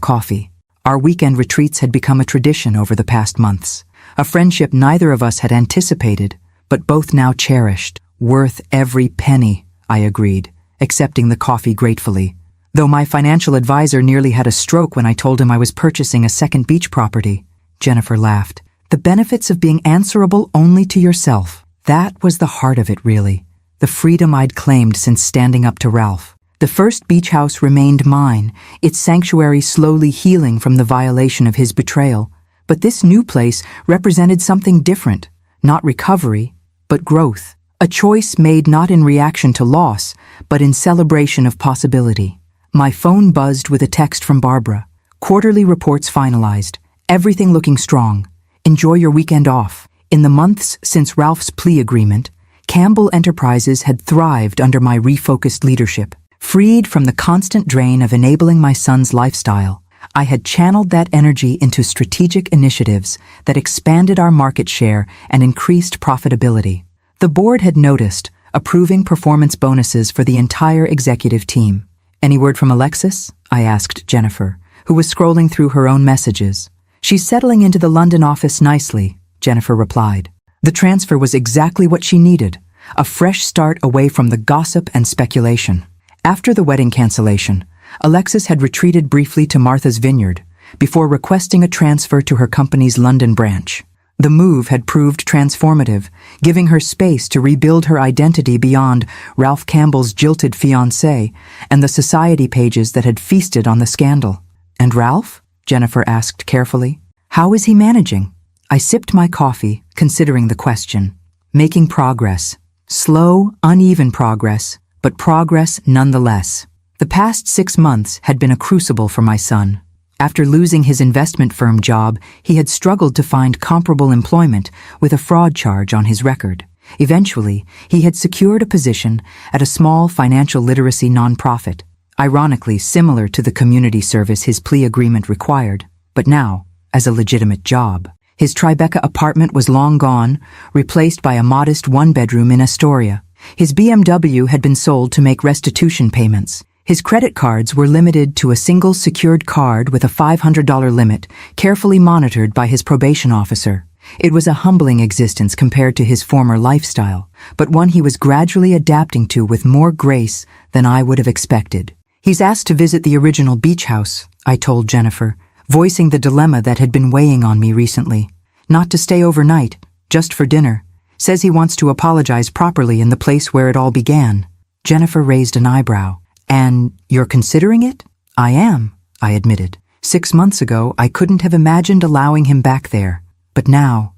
coffee. Our weekend retreats had become a tradition over the past months, a friendship neither of us had anticipated, but both now cherished. Worth every penny, I agreed, accepting the coffee gratefully. Though my financial advisor nearly had a stroke when I told him I was purchasing a second beach property, Jennifer laughed. The benefits of being answerable only to yourself. That was the heart of it, really. The freedom I'd claimed since standing up to Ralph. The first beach house remained mine, its sanctuary slowly healing from the violation of his betrayal. But this new place represented something different. Not recovery, but growth. A choice made not in reaction to loss, but in celebration of possibility. My phone buzzed with a text from Barbara. Quarterly reports finalized. Everything looking strong. Enjoy your weekend off. In the months since Ralph's plea agreement, Campbell Enterprises had thrived under my refocused leadership. Freed from the constant drain of enabling my son's lifestyle, I had channeled that energy into strategic initiatives that expanded our market share and increased profitability. The board had noticed, approving performance bonuses for the entire executive team. Any word from Alexis? I asked Jennifer, who was scrolling through her own messages. She's settling into the London office nicely, Jennifer replied. The transfer was exactly what she needed, a fresh start away from the gossip and speculation. After the wedding cancellation, Alexis had retreated briefly to Martha's Vineyard before requesting a transfer to her company's London branch. The move had proved transformative, giving her space to rebuild her identity beyond Ralph Campbell's jilted fiancé and the society pages that had feasted on the scandal. And Ralph? Jennifer asked carefully. How is he managing? I sipped my coffee, considering the question. Making progress. Slow, uneven progress, but progress nonetheless. The past 6 months had been a crucible for my son. After losing his investment firm job, he had struggled to find comparable employment with a fraud charge on his record. Eventually, he had secured a position at a small financial literacy nonprofit, ironically similar to the community service his plea agreement required, but now as a legitimate job. His Tribeca apartment was long gone, replaced by a modest one-bedroom in Astoria. His BMW had been sold to make restitution payments. His credit cards were limited to a single secured card with a $500 limit, carefully monitored by his probation officer. It was a humbling existence compared to his former lifestyle, but one he was gradually adapting to with more grace than I would have expected. He's asked to visit the original beach house, I told Jennifer, voicing the dilemma that had been weighing on me recently. Not to stay overnight, just for dinner. Says he wants to apologize properly in the place where it all began. Jennifer raised an eyebrow. And you're considering it? I am, I admitted. 6 months ago, I couldn't have imagined allowing him back there. But now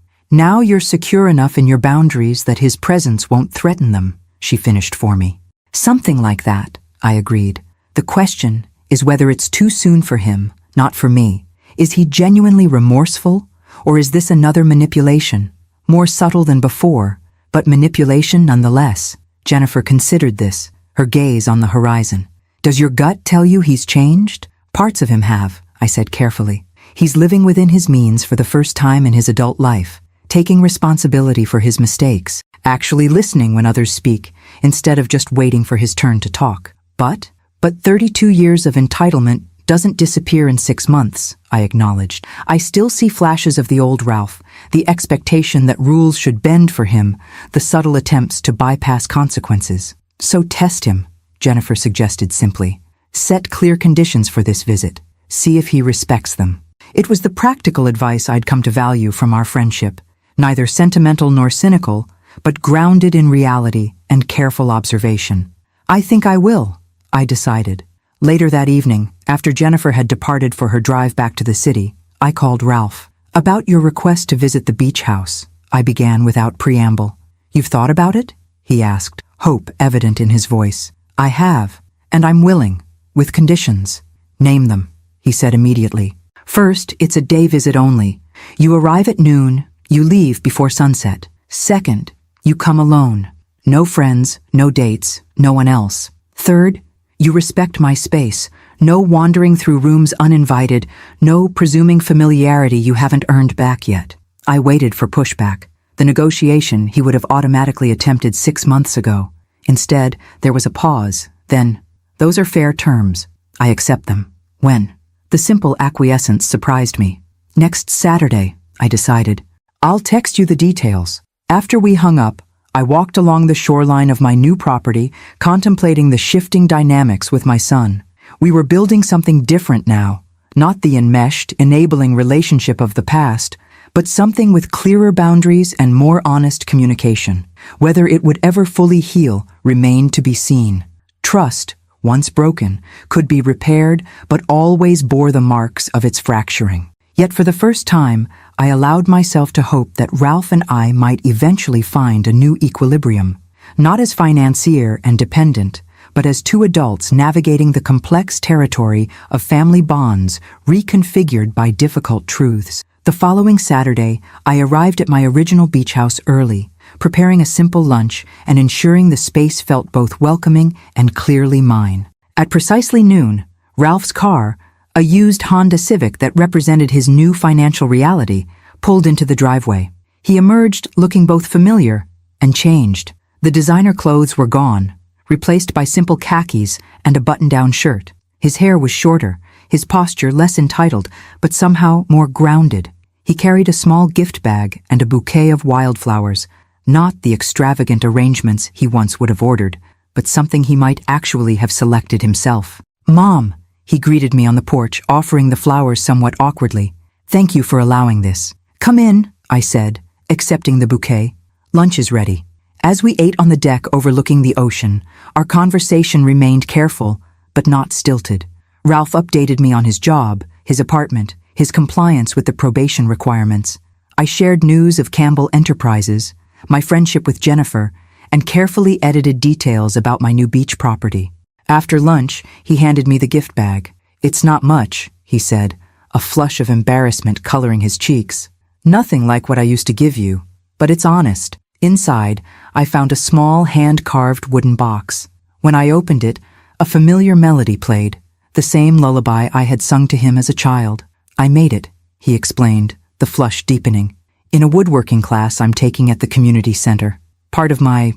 you're secure enough in your boundaries that his presence won't threaten them, she finished for me. Something like that, I agreed. The question is whether it's too soon for him, not for me. Is he genuinely remorseful, or is this another manipulation? More subtle than before, but manipulation nonetheless. Jennifer considered this, her gaze on the horizon. Does your gut tell you he's changed? Parts of him have, I said carefully. He's living within his means for the first time in his adult life, taking responsibility for his mistakes, actually listening when others speak, instead of just waiting for his turn to talk. But 32 years of entitlement doesn't disappear in 6 months, I acknowledged. I still see flashes of the old Ralph, the expectation that rules should bend for him, the subtle attempts to bypass consequences. So test him, Jennifer suggested simply. Set clear conditions for this visit. See if he respects them. It was the practical advice I'd come to value from our friendship, neither sentimental nor cynical, but grounded in reality and careful observation. I think I will, I decided. Later that evening, after Jennifer had departed for her drive back to the city, I called Ralph. About your request to visit the beach house, I began without preamble. You've thought about it? He asked, hope evident in his voice. I have, and I'm willing, with conditions. Name them, he said immediately. First, it's a day visit only. You arrive at noon, you leave before sunset. Second, you come alone. No friends, no dates, no one else. Third, you respect my space. No wandering through rooms uninvited, no presuming familiarity you haven't earned back yet. I waited for pushback, the negotiation he would have automatically attempted 6 months ago. Instead, there was a pause. Then, those are fair terms. I accept them. When? The simple acquiescence surprised me. Next Saturday, I decided. I'll text you the details. After we hung up, I walked along the shoreline of my new property, contemplating the shifting dynamics with my son. We were building something different now, not the enmeshed, enabling relationship of the past, but something with clearer boundaries and more honest communication. Whether it would ever fully heal remained to be seen. Trust, once broken, could be repaired, but always bore the marks of its fracturing. Yet for the first time, I allowed myself to hope that Ralph and I might eventually find a new equilibrium, not as financier and dependent, but as two adults navigating the complex territory of family bonds reconfigured by difficult truths. The following Saturday, I arrived at my original beach house early, preparing a simple lunch and ensuring the space felt both welcoming and clearly mine. At precisely noon, Ralph's car, a used Honda Civic that represented his new financial reality, pulled into the driveway. He emerged looking both familiar and changed. The designer clothes were gone, replaced by simple khakis and a button-down shirt. His hair was shorter, his posture less entitled, but somehow more grounded. He carried a small gift bag and a bouquet of wildflowers, not the extravagant arrangements he once would have ordered, but something he might actually have selected himself. "Mom," he greeted me on the porch, offering the flowers somewhat awkwardly. "Thank you for allowing this." "Come in," I said, accepting the bouquet. "Lunch is ready." As we ate on the deck overlooking the ocean, our conversation remained careful, but not stilted. Ralph updated me on his job, his apartment, his compliance with the probation requirements. I shared news of Campbell Enterprises, my friendship with Jennifer, and carefully edited details about my new beach property. After lunch, he handed me the gift bag. "It's not much," he said, a flush of embarrassment coloring his cheeks. "Nothing like what I used to give you, but it's honest." Inside, I found a small hand-carved wooden box. When I opened it, a familiar melody played, the same lullaby I had sung to him as a child. "I made it," he explained, the flush deepening, "in a woodworking class I'm taking at the community center. Part of my,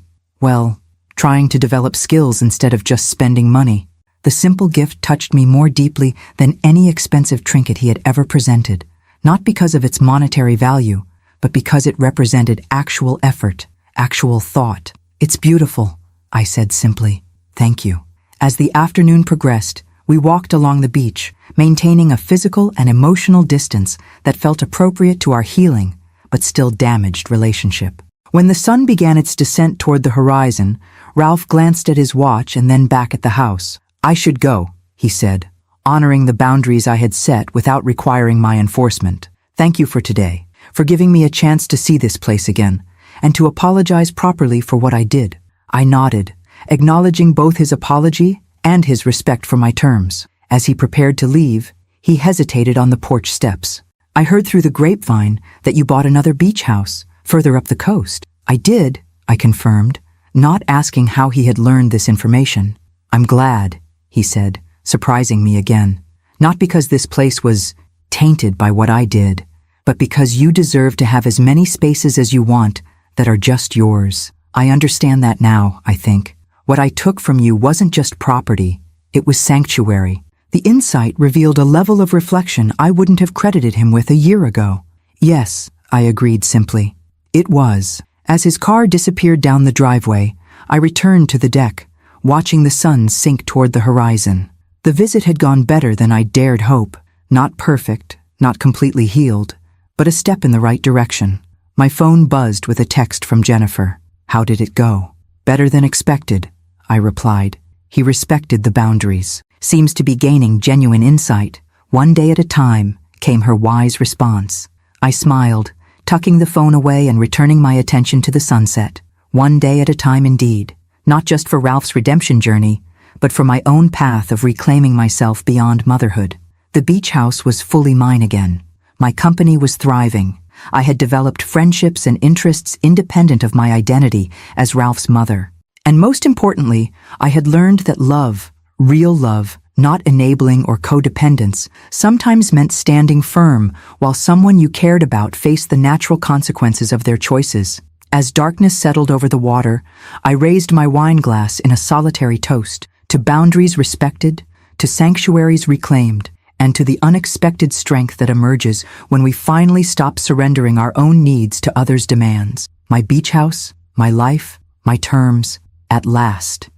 trying to develop skills instead of just spending money." The simple gift touched me more deeply than any expensive trinket he had ever presented, not because of its monetary value, but because it represented actual effort, actual thought. "It's beautiful," I said simply. "Thank you." As the afternoon progressed, we walked along the beach, maintaining a physical and emotional distance that felt appropriate to our healing, but still damaged relationship. When the sun began its descent toward the horizon, Ralph glanced at his watch and then back at the house. "I should go," he said, honoring the boundaries I had set without requiring my enforcement. "Thank you for today, for giving me a chance to see this place again, and to apologize properly for what I did." I nodded, acknowledging both his apology and his respect for my terms. As he prepared to leave, he hesitated on the porch steps. "I heard through the grapevine that you bought another beach house, further up the coast." "I did," I confirmed, not asking how he had learned this information. "I'm glad," he said, surprising me again. "Not because this place was tainted by what I did, but because you deserve to have as many spaces as you want that are just yours. I understand that now, I think. What I took from you wasn't just property, it was sanctuary." The insight revealed a level of reflection I wouldn't have credited him with a year ago. "Yes," I agreed simply. "It was." As his car disappeared down the driveway, I returned to the deck, watching the sun sink toward the horizon. The visit had gone better than I dared hope. Not perfect, not completely healed, but a step in the right direction. My phone buzzed with a text from Jennifer. "How did it go?" "Better than expected," I replied. He respected the boundaries. "Seems to be gaining genuine insight. One day at a time," came her wise response. I smiled, tucking the phone away and returning my attention to the sunset. One day at a time indeed, not just for Ralph's redemption journey, but for my own path of reclaiming myself beyond motherhood. The beach house was fully mine again. My company was thriving. I had developed friendships and interests independent of my identity as Ralph's mother. And most importantly, I had learned that love, real love, not enabling or codependence, sometimes meant standing firm while someone you cared about faced the natural consequences of their choices. As darkness settled over the water, I raised my wine glass in a solitary toast to boundaries respected, to sanctuaries reclaimed, and to the unexpected strength that emerges when we finally stop surrendering our own needs to others' demands. My beach house, my life, my terms, at last.